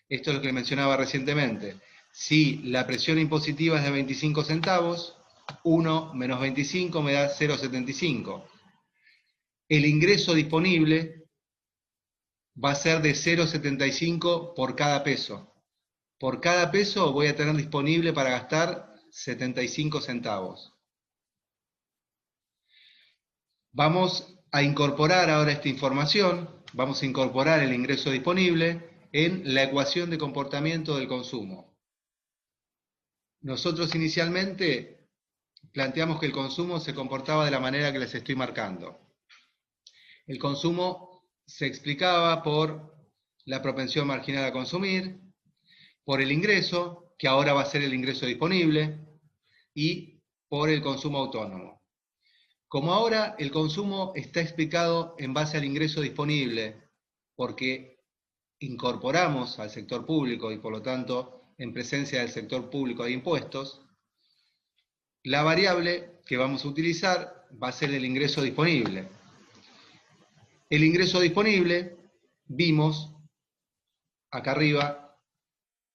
Esto es lo que mencionaba recientemente. Si la presión impositiva es de 25 centavos, 1 menos 25 me da 0,75. El ingreso disponible va a ser de 0,75 por cada peso. Por cada peso voy a tener disponible para gastar 75 centavos. Vamos a incorporar ahora esta información, vamos a incorporar el ingreso disponible en la ecuación de comportamiento del consumo. Nosotros inicialmente planteamos que el consumo se comportaba de la manera que les estoy marcando. El consumo se explicaba por la propensión marginal a consumir, por el ingreso, que ahora va a ser el ingreso disponible, y por el consumo autónomo. Como ahora el consumo está explicado en base al ingreso disponible, porque incorporamos al sector público y por lo tanto en presencia del sector público hay impuestos, la variable que vamos a utilizar va a ser el ingreso disponible. El ingreso disponible, vimos acá arriba,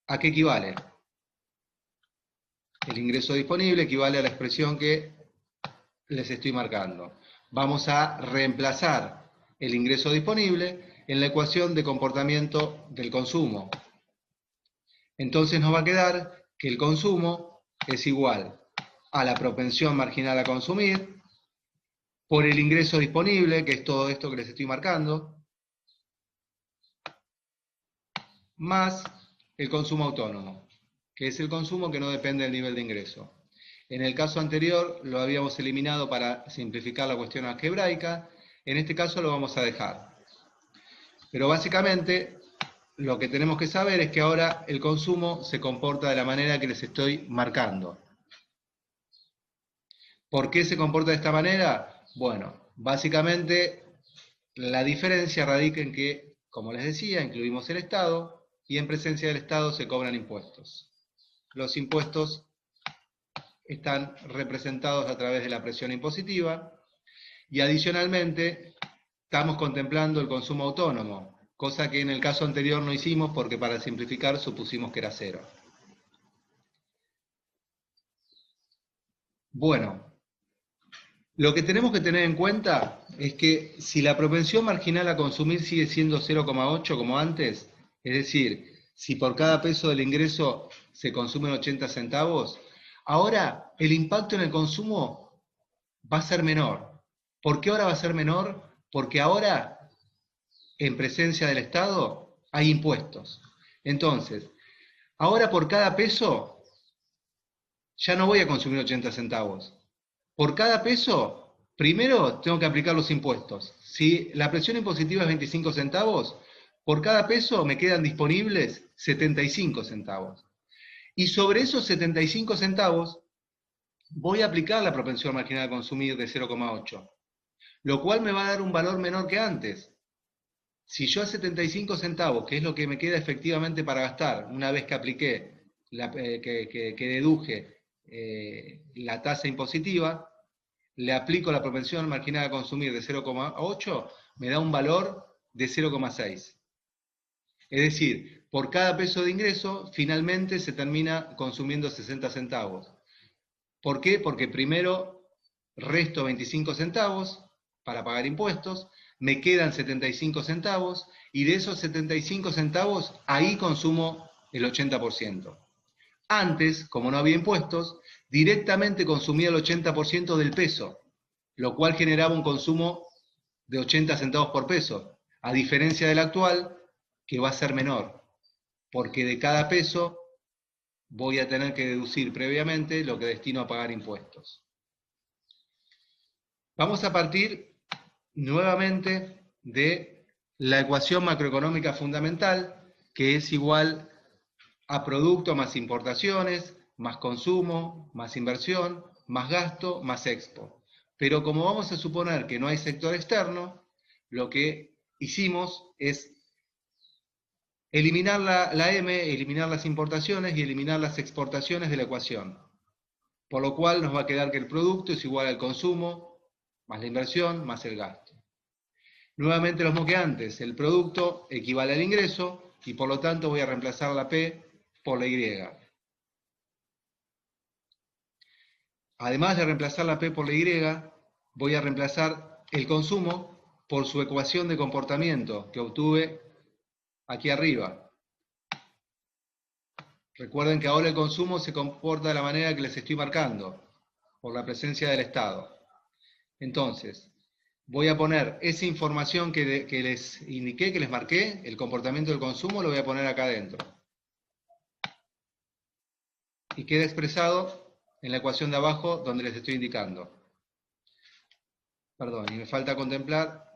¿a qué equivale? El ingreso disponible equivale a la expresión que les estoy marcando. Vamos a reemplazar el ingreso disponible en la ecuación de comportamiento del consumo. Entonces nos va a quedar que el consumo es igual a la propensión marginal a consumir por el ingreso disponible, que es todo esto que les estoy marcando, más el consumo autónomo, que es el consumo que no depende del nivel de ingreso. En el caso anterior lo habíamos eliminado para simplificar la cuestión algebraica, en este caso lo vamos a dejar. Pero básicamente lo que tenemos que saber es que ahora el consumo se comporta de la manera que les estoy marcando. ¿Por qué se comporta de esta manera? Bueno, básicamente la diferencia radica en que, como les decía, incluimos el Estado y en presencia del Estado se cobran impuestos. Los impuestos están representados a través de la presión impositiva y adicionalmente estamos contemplando el consumo autónomo, cosa que en el caso anterior no hicimos porque para simplificar supusimos que era cero. Bueno, lo que tenemos que tener en cuenta es que si la propensión marginal a consumir sigue siendo 0,8 como antes, es decir, si por cada peso del ingreso se consumen 80 centavos, ahora el impacto en el consumo va a ser menor. ¿Por qué ahora va a ser menor? Porque ahora, en presencia del Estado, hay impuestos. Entonces, ahora por cada peso ya no voy a consumir 80 centavos. Por cada peso, primero tengo que aplicar los impuestos. Si la presión impositiva es 25 centavos, por cada peso me quedan disponibles 75 centavos. Y sobre esos 75 centavos voy a aplicar la propensión marginal a consumir de 0,8, lo cual me va a dar un valor menor que antes. Si yo a 75 centavos, que es lo que me queda efectivamente para gastar, una vez que apliqué, que deduje la tasa impositiva, le aplico la propensión marginal a consumir de 0,8, me da un valor de 0,6. Es decir, por cada peso de ingreso, finalmente se termina consumiendo 60 centavos. ¿Por qué? Porque primero resto 25 centavos para pagar impuestos, me quedan 75 centavos, y de esos 75 centavos, ahí consumo el 80%. Antes, como no había impuestos, directamente consumía el 80% del peso, lo cual generaba un consumo de 80 centavos por peso, a diferencia del actual, que va a ser menor, porque de cada peso voy a tener que deducir previamente lo que destino a pagar impuestos. Vamos a partir nuevamente de la ecuación macroeconómica fundamental, que es igual a producto más importaciones, más consumo, más inversión, más gasto, más expo. Pero como vamos a suponer que no hay sector externo, lo que hicimos es eliminar la M, eliminar las importaciones y eliminar las exportaciones de la ecuación. Por lo cual nos va a quedar que el producto es igual al consumo, más la inversión, más el gasto. Nuevamente lo mismo que antes, el producto equivale al ingreso y por lo tanto voy a reemplazar la P por la Y. Además de reemplazar la P por la Y, voy a reemplazar el consumo por su ecuación de comportamiento que obtuve aquí arriba. Recuerden que ahora el consumo se comporta de la manera que les estoy marcando, por la presencia del Estado. Entonces, voy a poner esa información que les indiqué, que les marqué, el comportamiento del consumo, lo voy a poner acá adentro. Y queda expresado en la ecuación de abajo donde les estoy indicando. Perdón, y me falta contemplar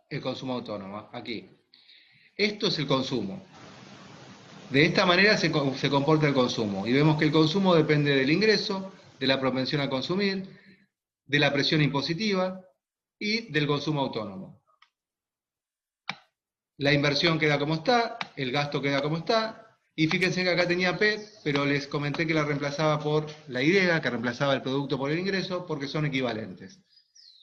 el consumo autónomo, aquí. Esto es el consumo. De esta manera se comporta el consumo. Y vemos que el consumo depende del ingreso, de la propensión a consumir, de la presión impositiva y del consumo autónomo. La inversión queda como está, el gasto queda como está, y fíjense que acá tenía P, pero les comenté que la reemplazaba por la Y, que reemplazaba el producto por el ingreso, porque son equivalentes.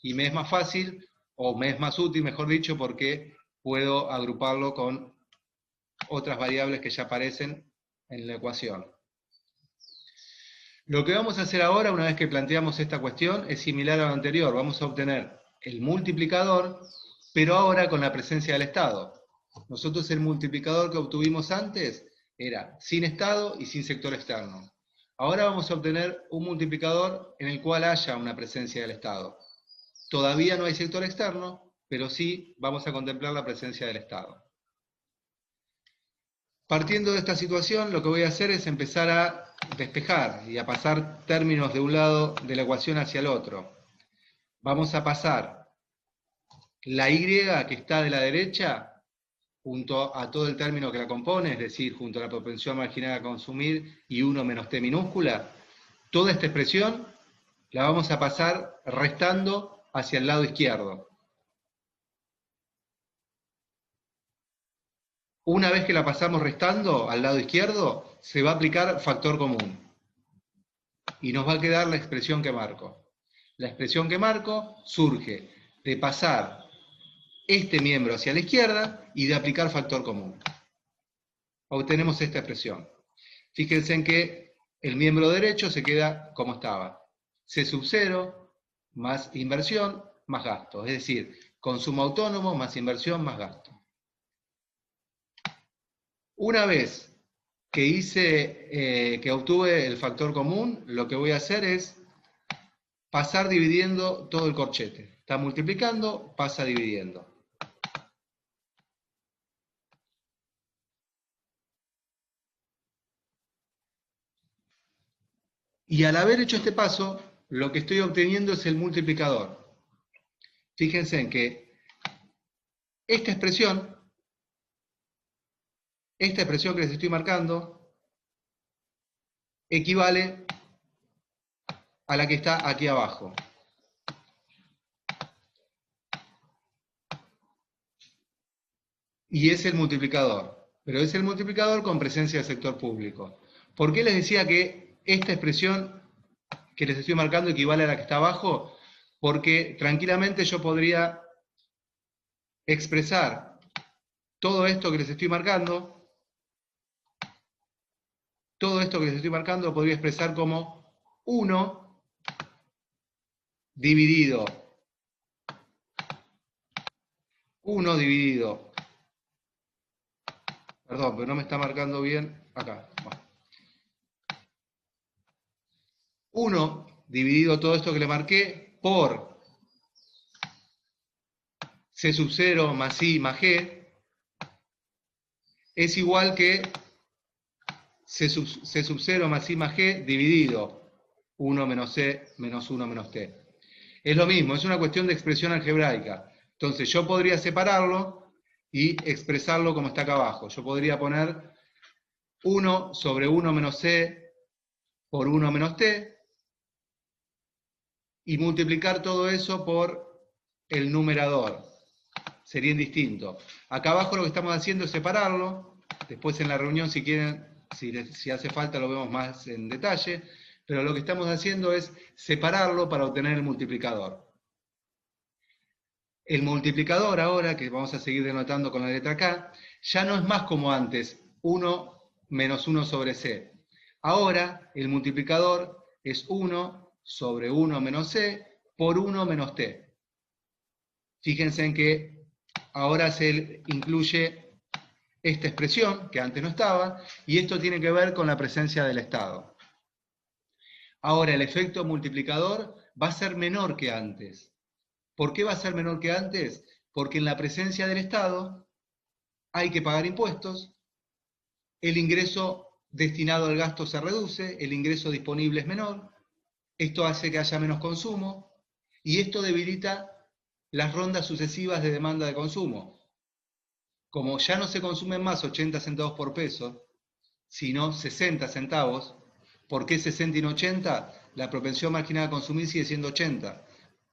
Y me es más fácil, o me es más útil, mejor dicho, porque puedo agruparlo con otras variables que ya aparecen en la ecuación. Lo que vamos a hacer ahora, una vez que planteamos esta cuestión, es similar a lo anterior. Vamos a obtener el multiplicador, pero ahora con la presencia del Estado. Nosotros el multiplicador que obtuvimos antes era sin Estado y sin sector externo. Ahora vamos a obtener un multiplicador en el cual haya una presencia del Estado. Todavía no hay sector externo, pero sí vamos a contemplar la presencia del Estado. Partiendo de esta situación, lo que voy a hacer es empezar a despejar y a pasar términos de un lado de la ecuación hacia el otro. Vamos a pasar la Y que está de la derecha junto a todo el término que la compone, es decir, junto a la propensión marginal a consumir y 1 menos T minúscula, toda esta expresión la vamos a pasar restando hacia el lado izquierdo. Una vez que la pasamos restando al lado izquierdo, se va a aplicar factor común. Y nos va a quedar la expresión que marco. La expresión que marco surge de pasar este miembro hacia la izquierda y de aplicar factor común. Obtenemos esta expresión. Fíjense en que el miembro derecho se queda como estaba. C sub 0 más inversión más gasto. Es decir, consumo autónomo más inversión más gasto. Una vez que obtuve el factor común, lo que voy a hacer es pasar dividiendo todo el corchete. Está multiplicando, pasa dividiendo. Y al haber hecho este paso, lo que estoy obteniendo es el multiplicador. Fíjense en que esta expresión que les estoy marcando, equivale a la que está aquí abajo. Y es el multiplicador, pero es el multiplicador con presencia del sector público. ¿Por qué les decía que esta expresión que les estoy marcando equivale a la que está abajo? Porque tranquilamente yo podría expresar todo esto que les estoy marcando, lo podría expresar como 1 dividido 1 dividido, perdón, pero no me está marcando bien acá. Bueno. 1 dividido todo esto que le marqué por C sub 0 más I más G es igual que C sub 0 más I más G dividido 1 menos C menos 1 menos T. Es lo mismo, es una cuestión de expresión algebraica. Entonces yo podría separarlo y expresarlo como está acá abajo. Yo podría poner 1 sobre 1 menos C por 1 menos T y multiplicar todo eso por el numerador. Sería indistinto. Acá abajo lo que estamos haciendo es separarlo. Después en la reunión, si quieren, si hace falta, lo vemos más en detalle. Pero lo que estamos haciendo es separarlo para obtener el multiplicador. El multiplicador ahora, que vamos a seguir denotando con la letra K, ya no es más como antes, 1 menos 1 sobre C. Ahora el multiplicador es 1 sobre 1 menos C por 1 menos T. Fíjense en que ahora se incluye esta expresión, que antes no estaba, y esto tiene que ver con la presencia del Estado. Ahora el efecto multiplicador va a ser menor que antes. ¿Por qué va a ser menor que antes? Porque en la presencia del Estado hay que pagar impuestos, el ingreso destinado al gasto se reduce, el ingreso disponible es menor, esto hace que haya menos consumo y esto debilita las rondas sucesivas de demanda de consumo. Como ya no se consumen más 80 centavos por peso, sino 60 centavos, ¿por qué 60 y no 80? La propensión marginal a consumir sigue siendo 80.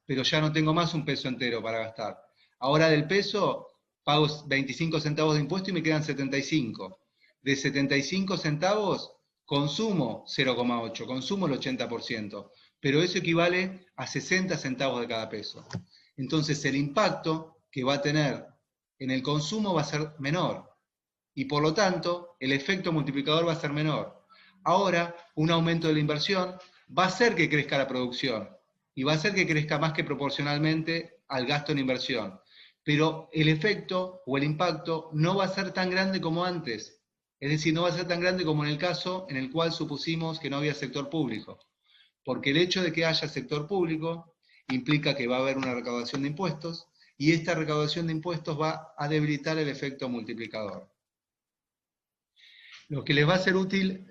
Pero ya no tengo más un peso entero para gastar. Ahora del peso pago 25 centavos de impuesto y me quedan 75. De 75 centavos consumo 0,8, consumo el 80%, pero eso equivale a 60 centavos de cada peso. Entonces el impacto que va a tener en el consumo va a ser menor y por lo tanto el efecto multiplicador va a ser menor. Ahora un aumento de la inversión va a hacer que crezca la producción y va a hacer que crezca más que proporcionalmente al gasto en inversión. Pero el efecto o el impacto no va a ser tan grande como antes. Es decir, no va a ser tan grande como en el caso en el cual supusimos que no había sector público. Porque el hecho de que haya sector público implica que va a haber una recaudación de impuestos y esta recaudación de impuestos va a debilitar el efecto multiplicador. Lo que les va a ser útil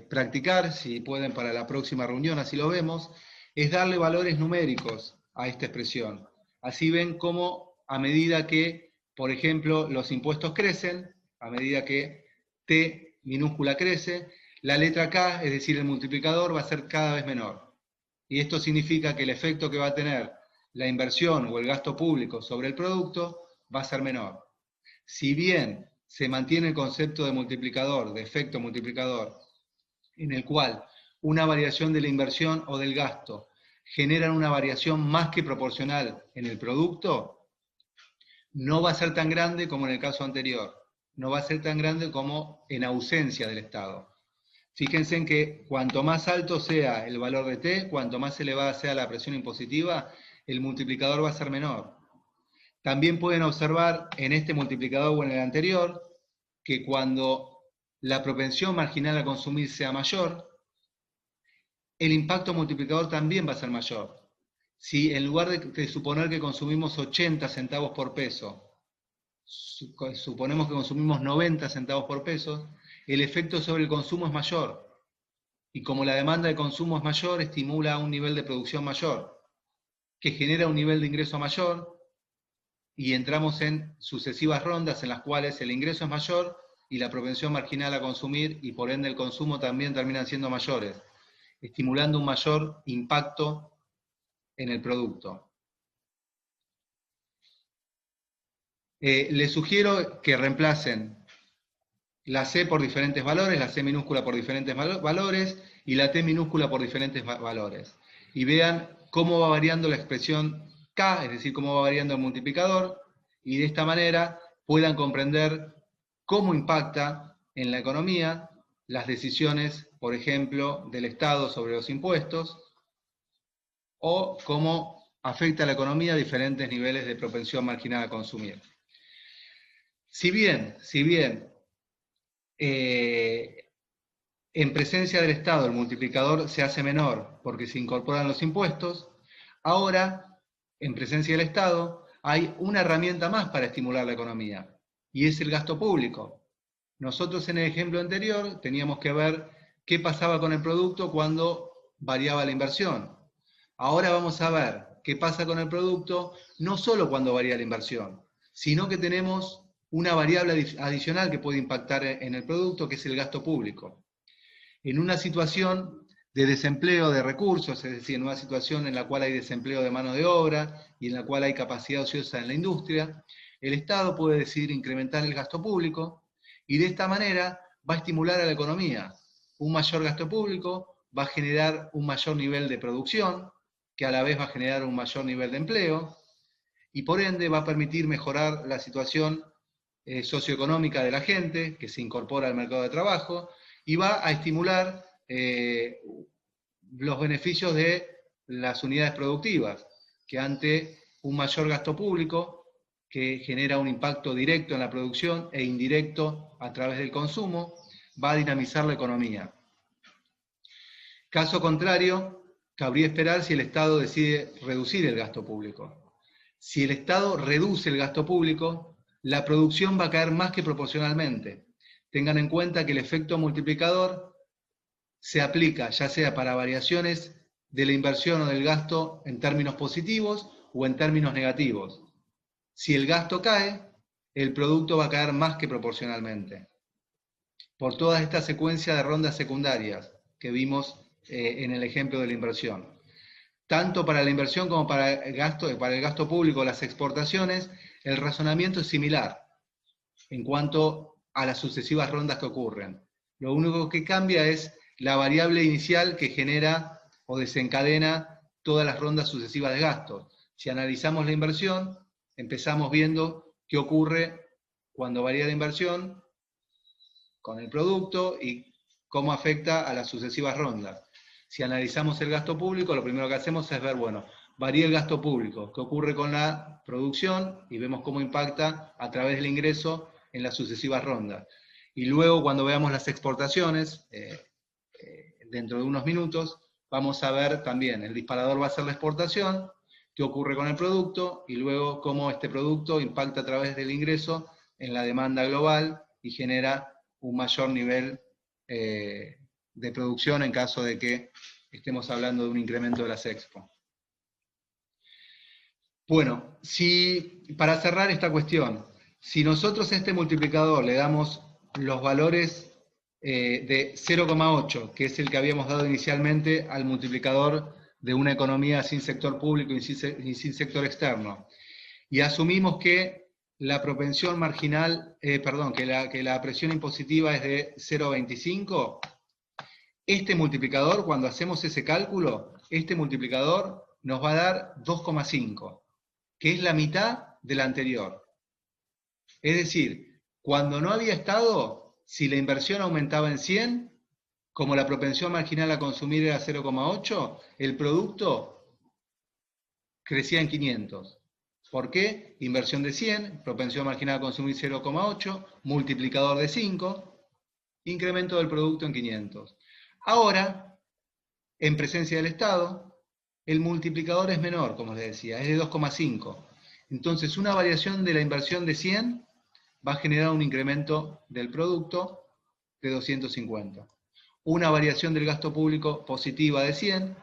practicar, si pueden para la próxima reunión, así lo vemos, es darle valores numéricos a esta expresión. Así ven cómo a medida que, por ejemplo, los impuestos crecen, a medida que T minúscula crece, la letra K, es decir, el multiplicador, va a ser cada vez menor. Y esto significa que el efecto que va a tener la inversión o el gasto público sobre el producto va a ser menor. Si bien se mantiene el concepto de multiplicador, de efecto multiplicador, en el cual una variación de la inversión o del gasto generan una variación más que proporcional en el producto, no va a ser tan grande como en el caso anterior, no va a ser tan grande como en ausencia del Estado. Fíjense en que cuanto más alto sea el valor de T, cuanto más elevada sea la presión impositiva, el multiplicador va a ser menor. También pueden observar en este multiplicador o en el anterior que cuando la propensión marginal a consumir sea mayor, el impacto multiplicador también va a ser mayor. Si en lugar de suponer que consumimos 80 centavos por peso, suponemos que consumimos 90 centavos por peso, el efecto sobre el consumo es mayor. Y como la demanda de consumo es mayor, estimula un nivel de producción mayor, que genera un nivel de ingreso mayor, y entramos en sucesivas rondas en las cuales el ingreso es mayor y la propensión marginal a consumir y por ende el consumo también terminan siendo mayores, estimulando un mayor impacto en el producto. Les sugiero que reemplacen la C por diferentes valores, la C minúscula por diferentes valores y la T minúscula por diferentes valores. Y vean cómo va variando la expresión K, es decir, cómo va variando el multiplicador, y de esta manera puedan comprender cómo impacta en la economía las decisiones, por ejemplo, del Estado sobre los impuestos, o cómo afecta a la economía a diferentes niveles de propensión marginal a consumir. Si bien en presencia del Estado el multiplicador se hace menor porque se incorporan los impuestos, ahora, en presencia del Estado, hay una herramienta más para estimular la economía, y es el gasto público. Nosotros en el ejemplo anterior teníamos que ver qué pasaba con el producto cuando variaba la inversión. Ahora vamos a ver qué pasa con el producto no solo cuando varía la inversión, sino que tenemos una variable adicional que puede impactar en el producto, que es el gasto público. En una situación de desempleo de recursos, es decir, en una situación en la cual hay desempleo de mano de obra y en la cual hay capacidad ociosa en la industria, el Estado puede decidir incrementar el gasto público y de esta manera va a estimular a la economía. Un mayor gasto público va a generar un mayor nivel de producción, que a la vez va a generar un mayor nivel de empleo, y por ende va a permitir mejorar la situación socioeconómica de la gente que se incorpora al mercado de trabajo y va a estimular los beneficios de las unidades productivas, que ante un mayor gasto público que genera un impacto directo en la producción e indirecto a través del consumo, va a dinamizar la economía. Caso contrario, cabría esperar si el Estado decide reducir el gasto público. Si el Estado reduce el gasto público, la producción va a caer más que proporcionalmente. Tengan en cuenta que el efecto multiplicador se aplica ya sea para variaciones de la inversión o del gasto en términos positivos o en términos negativos. Si el gasto cae, el producto va a caer más que proporcionalmente. Por toda esta secuencia de rondas secundarias que vimos en el ejemplo de la inversión. Tanto para la inversión como para el gasto público, las exportaciones, el razonamiento es similar en cuanto a las sucesivas rondas que ocurren. Lo único que cambia es la variable inicial que genera o desencadena todas las rondas sucesivas de gastos. Si analizamos la inversión, empezamos viendo qué ocurre cuando varía la inversión con el producto y cómo afecta a las sucesivas rondas. Si analizamos el gasto público, lo primero que hacemos es ver, bueno, varía el gasto público, qué ocurre con la producción y vemos cómo impacta a través del ingreso en las sucesivas rondas. Y luego cuando veamos las exportaciones, dentro de unos minutos, vamos a ver también, el disparador va a ser la exportación, qué ocurre con el producto y luego cómo este producto impacta a través del ingreso en la demanda global y genera un mayor nivel de producción en caso de que estemos hablando de un incremento de las expo. Bueno, para cerrar esta cuestión, si nosotros a este multiplicador le damos los valores de 0,8, que es el que habíamos dado inicialmente al multiplicador de una economía sin sector público y sin sector externo, y asumimos que la propensión marginal, que la presión impositiva es de 0,25, este multiplicador, cuando hacemos ese cálculo, este multiplicador nos va a dar 2,5, que es la mitad del anterior. Es decir, cuando no había estado, si la inversión aumentaba en 100, como la propensión marginal a consumir era 0,8, el producto crecía en 500. ¿Por qué? Inversión de 100, propensión marginal a consumir 0,8, multiplicador de 5, incremento del producto en 500. Ahora, en presencia del Estado, el multiplicador es menor, como les decía, es de 2,5. Entonces, una variación de la inversión de 100 va a generar un incremento del producto de 250. Una variación del gasto público positiva de 100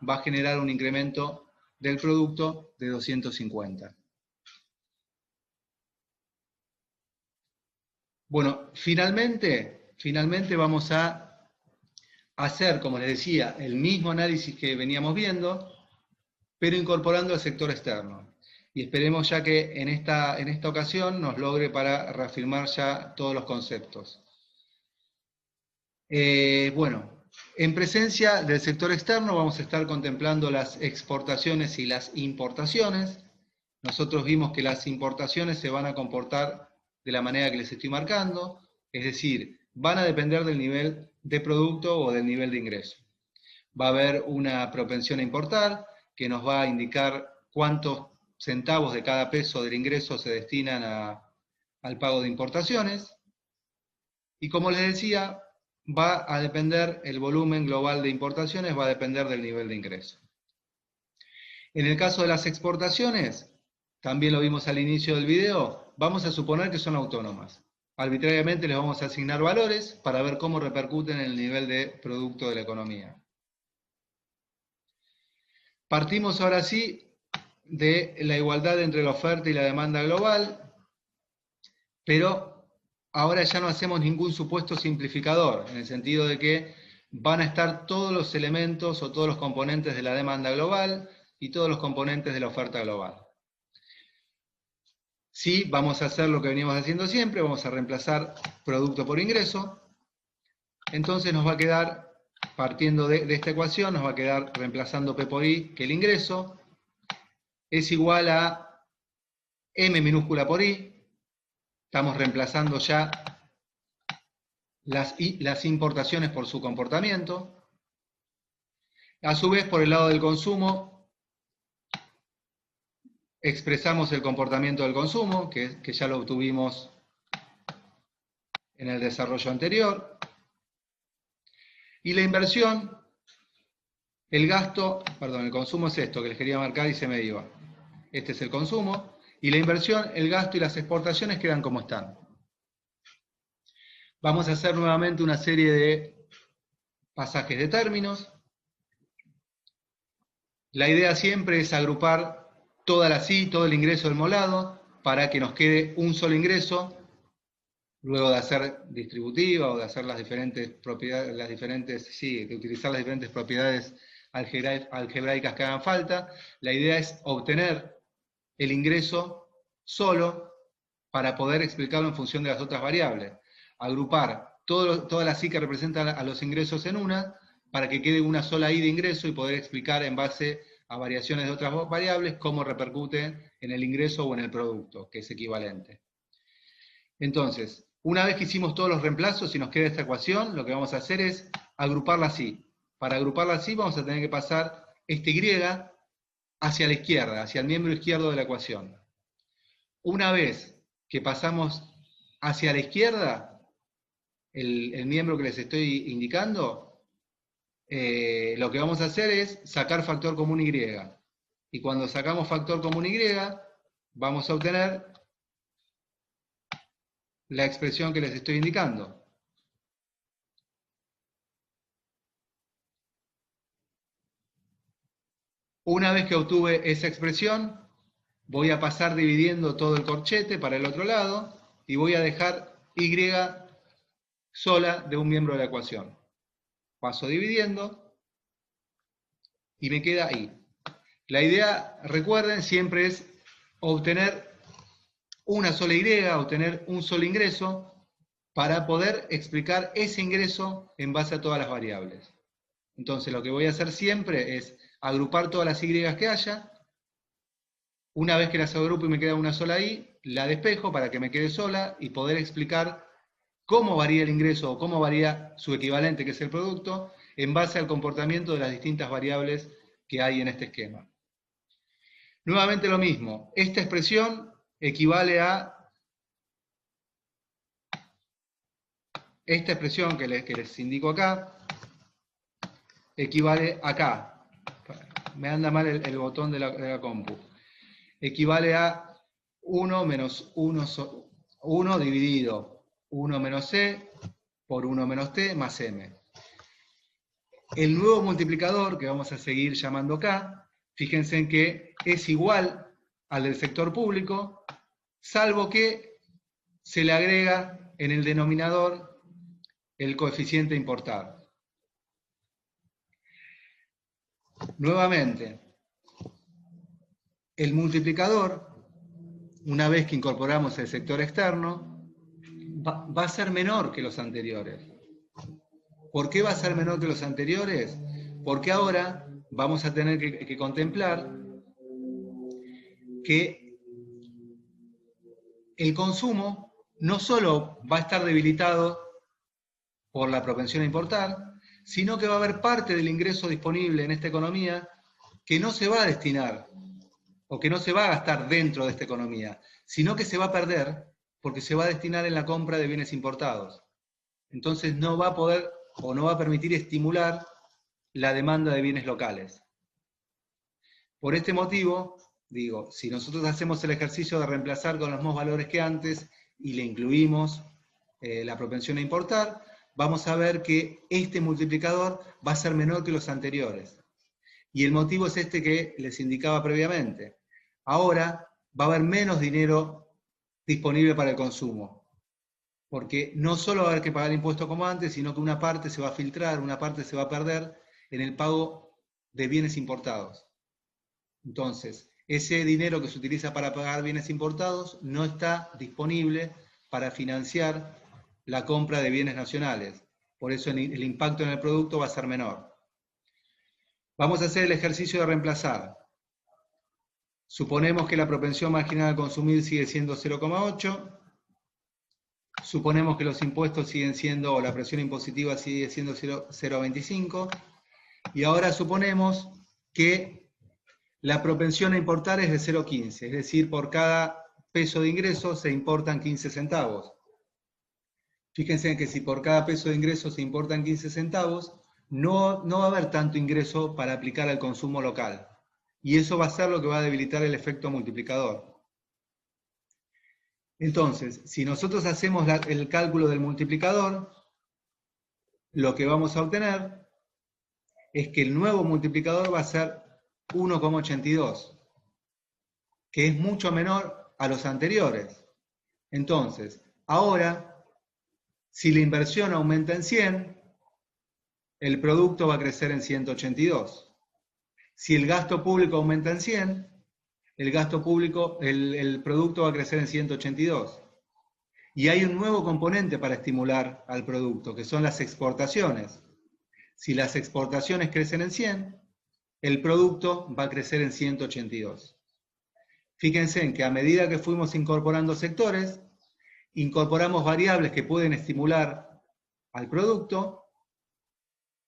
va a generar un incremento del producto de 250. Bueno, finalmente vamos a hacer, como les decía, el mismo análisis que veníamos viendo, pero incorporando al sector externo. Y esperemos ya que en esta ocasión nos logre para reafirmar ya todos los conceptos. Bueno, en presencia del sector externo vamos a estar contemplando las exportaciones y las importaciones. Nosotros vimos que las importaciones se van a comportar de la manera que les estoy marcando, es decir, van a depender del nivel de producto o del nivel de ingreso. Va a haber una propensión a importar que nos va a indicar cuántos centavos de cada peso del ingreso se destinan al pago de importaciones. Y como les decía, va a depender, el volumen global de importaciones va a depender del nivel de ingreso. En el caso de las exportaciones, también lo vimos al inicio del video, vamos a suponer que son autónomas. Arbitrariamente les vamos a asignar valores para ver cómo repercuten en el nivel de producto de la economía. Partimos ahora sí de la igualdad entre la oferta y la demanda global. pero ahora ya no hacemos ningún supuesto simplificador, en el sentido de que van a estar todos los elementos o todos los componentes de la demanda global y todos los componentes de la oferta global. Sí, vamos a hacer lo que venimos haciendo siempre, vamos a reemplazar producto por ingreso. Entonces nos va a quedar, partiendo de esta ecuación, nos va a quedar reemplazando P por I, que el ingreso es igual a M minúscula por I. Estamos reemplazando ya las importaciones por su comportamiento. A su vez, por el lado del consumo, expresamos el comportamiento del consumo, que ya lo obtuvimos en el desarrollo anterior. Y la inversión, el gasto, perdón, el consumo es esto que les quería marcar y se me iba. Este es el consumo. Y la inversión, el gasto y las exportaciones quedan como están. Vamos a hacer nuevamente una serie de pasajes de términos. La idea siempre es agrupar toda la CI, todo el ingreso del molado, para que nos quede un solo ingreso, luego de hacer distributiva o de hacer las diferentes propiedades, de utilizar las diferentes propiedades algebraicas que hagan falta. La idea es obtener el ingreso solo para poder explicarlo en función de las otras variables. Agrupar toda la CI que representan a los ingresos en una, para que quede una sola I de ingreso y poder explicar en base a variaciones de otras variables cómo repercute en el ingreso o en el producto, que es equivalente. Entonces, una vez que hicimos todos los reemplazos y nos queda esta ecuación, lo que vamos a hacer es agruparla así. Para agruparla así vamos a tener que pasar este Y hacia la izquierda, hacia el miembro izquierdo de la ecuación. Una vez que pasamos hacia la izquierda, el miembro que les estoy indicando, lo que vamos a hacer es sacar factor común Y. Y cuando sacamos factor común Y, vamos a obtener la expresión que les estoy indicando. Una vez que obtuve esa expresión, voy a pasar dividiendo todo el corchete para el otro lado y voy a dejar Y sola de un miembro de la ecuación. Paso dividiendo y me queda I. La idea, recuerden, siempre es obtener una sola Y, obtener un solo ingreso para poder explicar ese ingreso en base a todas las variables. Entonces lo que voy a hacer siempre es agrupar todas las Y que haya. Una vez que las agrupo y me queda una sola I, la despejo para que me quede sola y poder explicar cómo varía el ingreso o cómo varía su equivalente, que es el producto, en base al comportamiento de las distintas variables que hay en este esquema. Nuevamente lo mismo, esta expresión equivale a esta expresión que les indico acá, equivale acá. Me anda mal el botón de la compu. Equivale a 1 menos 1 dividido 1 menos C por 1 menos T más M. El nuevo multiplicador, que vamos a seguir llamando K, fíjense en que es igual al del sector público, salvo que se le agrega en el denominador el coeficiente importar. Nuevamente, el multiplicador, una vez que incorporamos el sector externo, va a ser menor que los anteriores. ¿Por qué va a ser menor que los anteriores? Porque ahora vamos a tener que contemplar que el consumo no solo va a estar debilitado por la propensión a importar, sino que va a haber parte del ingreso disponible en esta economía que no se va a destinar o que no se va a gastar dentro de esta economía, sino que se va a perder porque se va a destinar en la compra de bienes importados. Entonces no va a poder o no va a permitir estimular la demanda de bienes locales. Por este motivo, digo, si nosotros hacemos el ejercicio de reemplazar con los mismos valores que antes y le incluimos la propensión a importar, vamos a ver que este multiplicador va a ser menor que los anteriores. Y el motivo es este que les indicaba previamente. Ahora va a haber menos dinero disponible para el consumo. Porque no solo va a haber que pagar impuestos como antes, sino que una parte se va a filtrar, una parte se va a perder en el pago de bienes importados. Entonces, ese dinero que se utiliza para pagar bienes importados no está disponible para financiar la compra de bienes nacionales. Por eso el impacto en el producto va a ser menor. Vamos a hacer el ejercicio de reemplazar. Suponemos que la propensión marginal a consumir sigue siendo 0,8. Suponemos que los impuestos siguen siendo, o la presión impositiva sigue siendo 0,25. Y ahora suponemos que la propensión a importar es de 0,15, es decir, por cada peso de ingreso se importan 15 centavos. Fíjense que si por cada peso de ingreso se importan 15 centavos, no va a haber tanto ingreso para aplicar al consumo local. Y eso va a ser lo que va a debilitar el efecto multiplicador. Entonces, si nosotros hacemos el cálculo del multiplicador, lo que vamos a obtener es que el nuevo multiplicador va a ser 1,82, que es mucho menor a los anteriores. Entonces, ahora, si la inversión aumenta en 100, el producto va a crecer en 182. Si el gasto público aumenta en 100, el producto va a crecer en 182. Y hay un nuevo componente para estimular al producto, que son las exportaciones. Si las exportaciones crecen en 100, el producto va a crecer en 182. Fíjense en que a medida que fuimos incorporando sectores, incorporamos variables que pueden estimular al producto,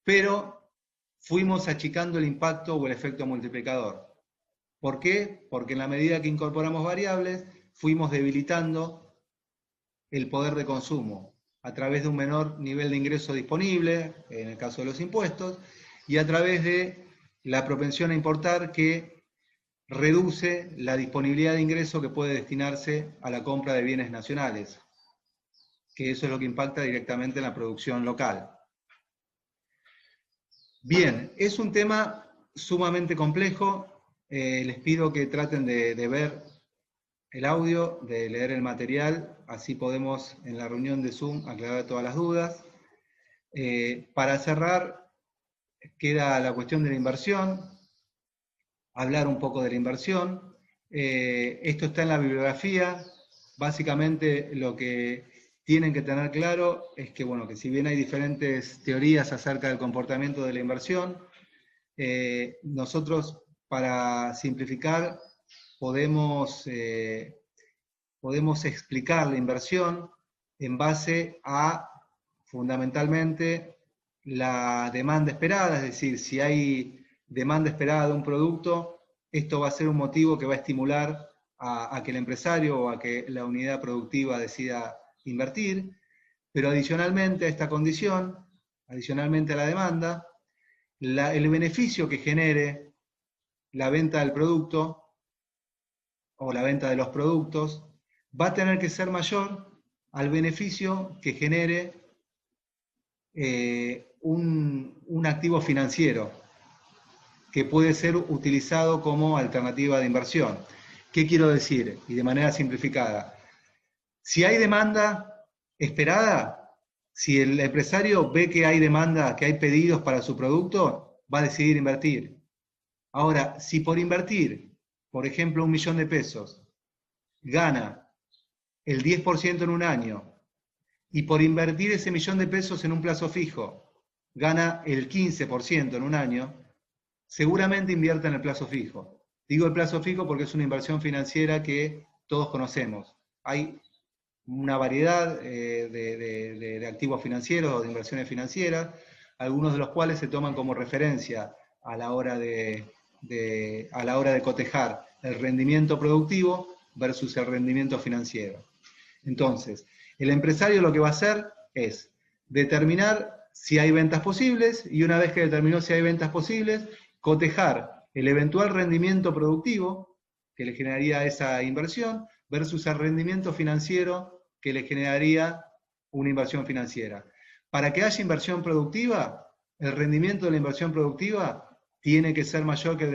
pero fuimos achicando el impacto o el efecto multiplicador. ¿Por qué? Porque en la medida que incorporamos variables, fuimos debilitando el poder de consumo a través de un menor nivel de ingreso disponible, en el caso de los impuestos, y a través de la propensión a importar, que reduce la disponibilidad de ingreso que puede destinarse a la compra de bienes nacionales, que eso es lo que impacta directamente en la producción local. Bien, es un tema sumamente complejo. Les pido que traten de ver el audio, de leer el material, así podemos en la reunión de Zoom aclarar todas las dudas. Para cerrar, queda la cuestión de la inversión, hablar un poco de la inversión. Esto está en la bibliografía. Básicamente lo que tienen que tener claro es que, bueno, que si bien hay diferentes teorías acerca del comportamiento de la inversión, nosotros, para simplificar, podemos explicar la inversión en base a, fundamentalmente, la demanda esperada, es decir, si hay demanda esperada de un producto, esto va a ser un motivo que va a estimular a que el empresario o a que la unidad productiva decida invertir, pero adicionalmente a esta condición, adicionalmente a la demanda, el beneficio que genere la venta del producto o la venta de los productos va a tener que ser mayor al beneficio que genere un activo financiero que puede ser utilizado como alternativa de inversión. ¿Qué quiero decir? Y de manera simplificada, si hay demanda esperada, si el empresario ve que hay demanda, que hay pedidos para su producto, va a decidir invertir. Ahora, si por invertir, por ejemplo, 1 millón de pesos, gana el 10% en un año, y por invertir ese 1 millón de pesos en un plazo fijo, gana el 15% en un año, seguramente invierte en el plazo fijo. Digo el plazo fijo porque es una inversión financiera que todos conocemos. Hay una variedad de activos financieros o de inversiones financieras, algunos de los cuales se toman como referencia a la hora de cotejar el rendimiento productivo versus el rendimiento financiero. Entonces, el empresario lo que va a hacer es determinar si hay ventas posibles, y una vez que determinó si hay ventas posibles, cotejar el eventual rendimiento productivo que le generaría esa inversión versus el rendimiento financiero que le generaría una inversión financiera. Para que haya inversión productiva, el rendimiento de la inversión productiva tiene que ser mayor que el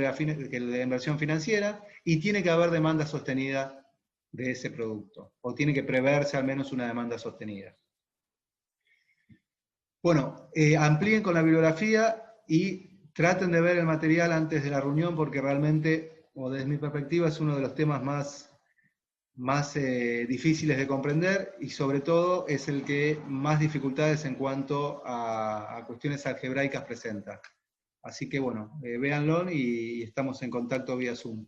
de la inversión financiera, y tiene que haber demanda sostenida de ese producto, o tiene que preverse al menos una demanda sostenida. Bueno, amplíen con la bibliografía y traten de ver el material antes de la reunión, porque realmente, o desde mi perspectiva, es uno de los temas más difíciles de comprender, y sobre todo es el que más dificultades en cuanto a cuestiones algebraicas presenta. Así que bueno, véanlo y estamos en contacto vía Zoom.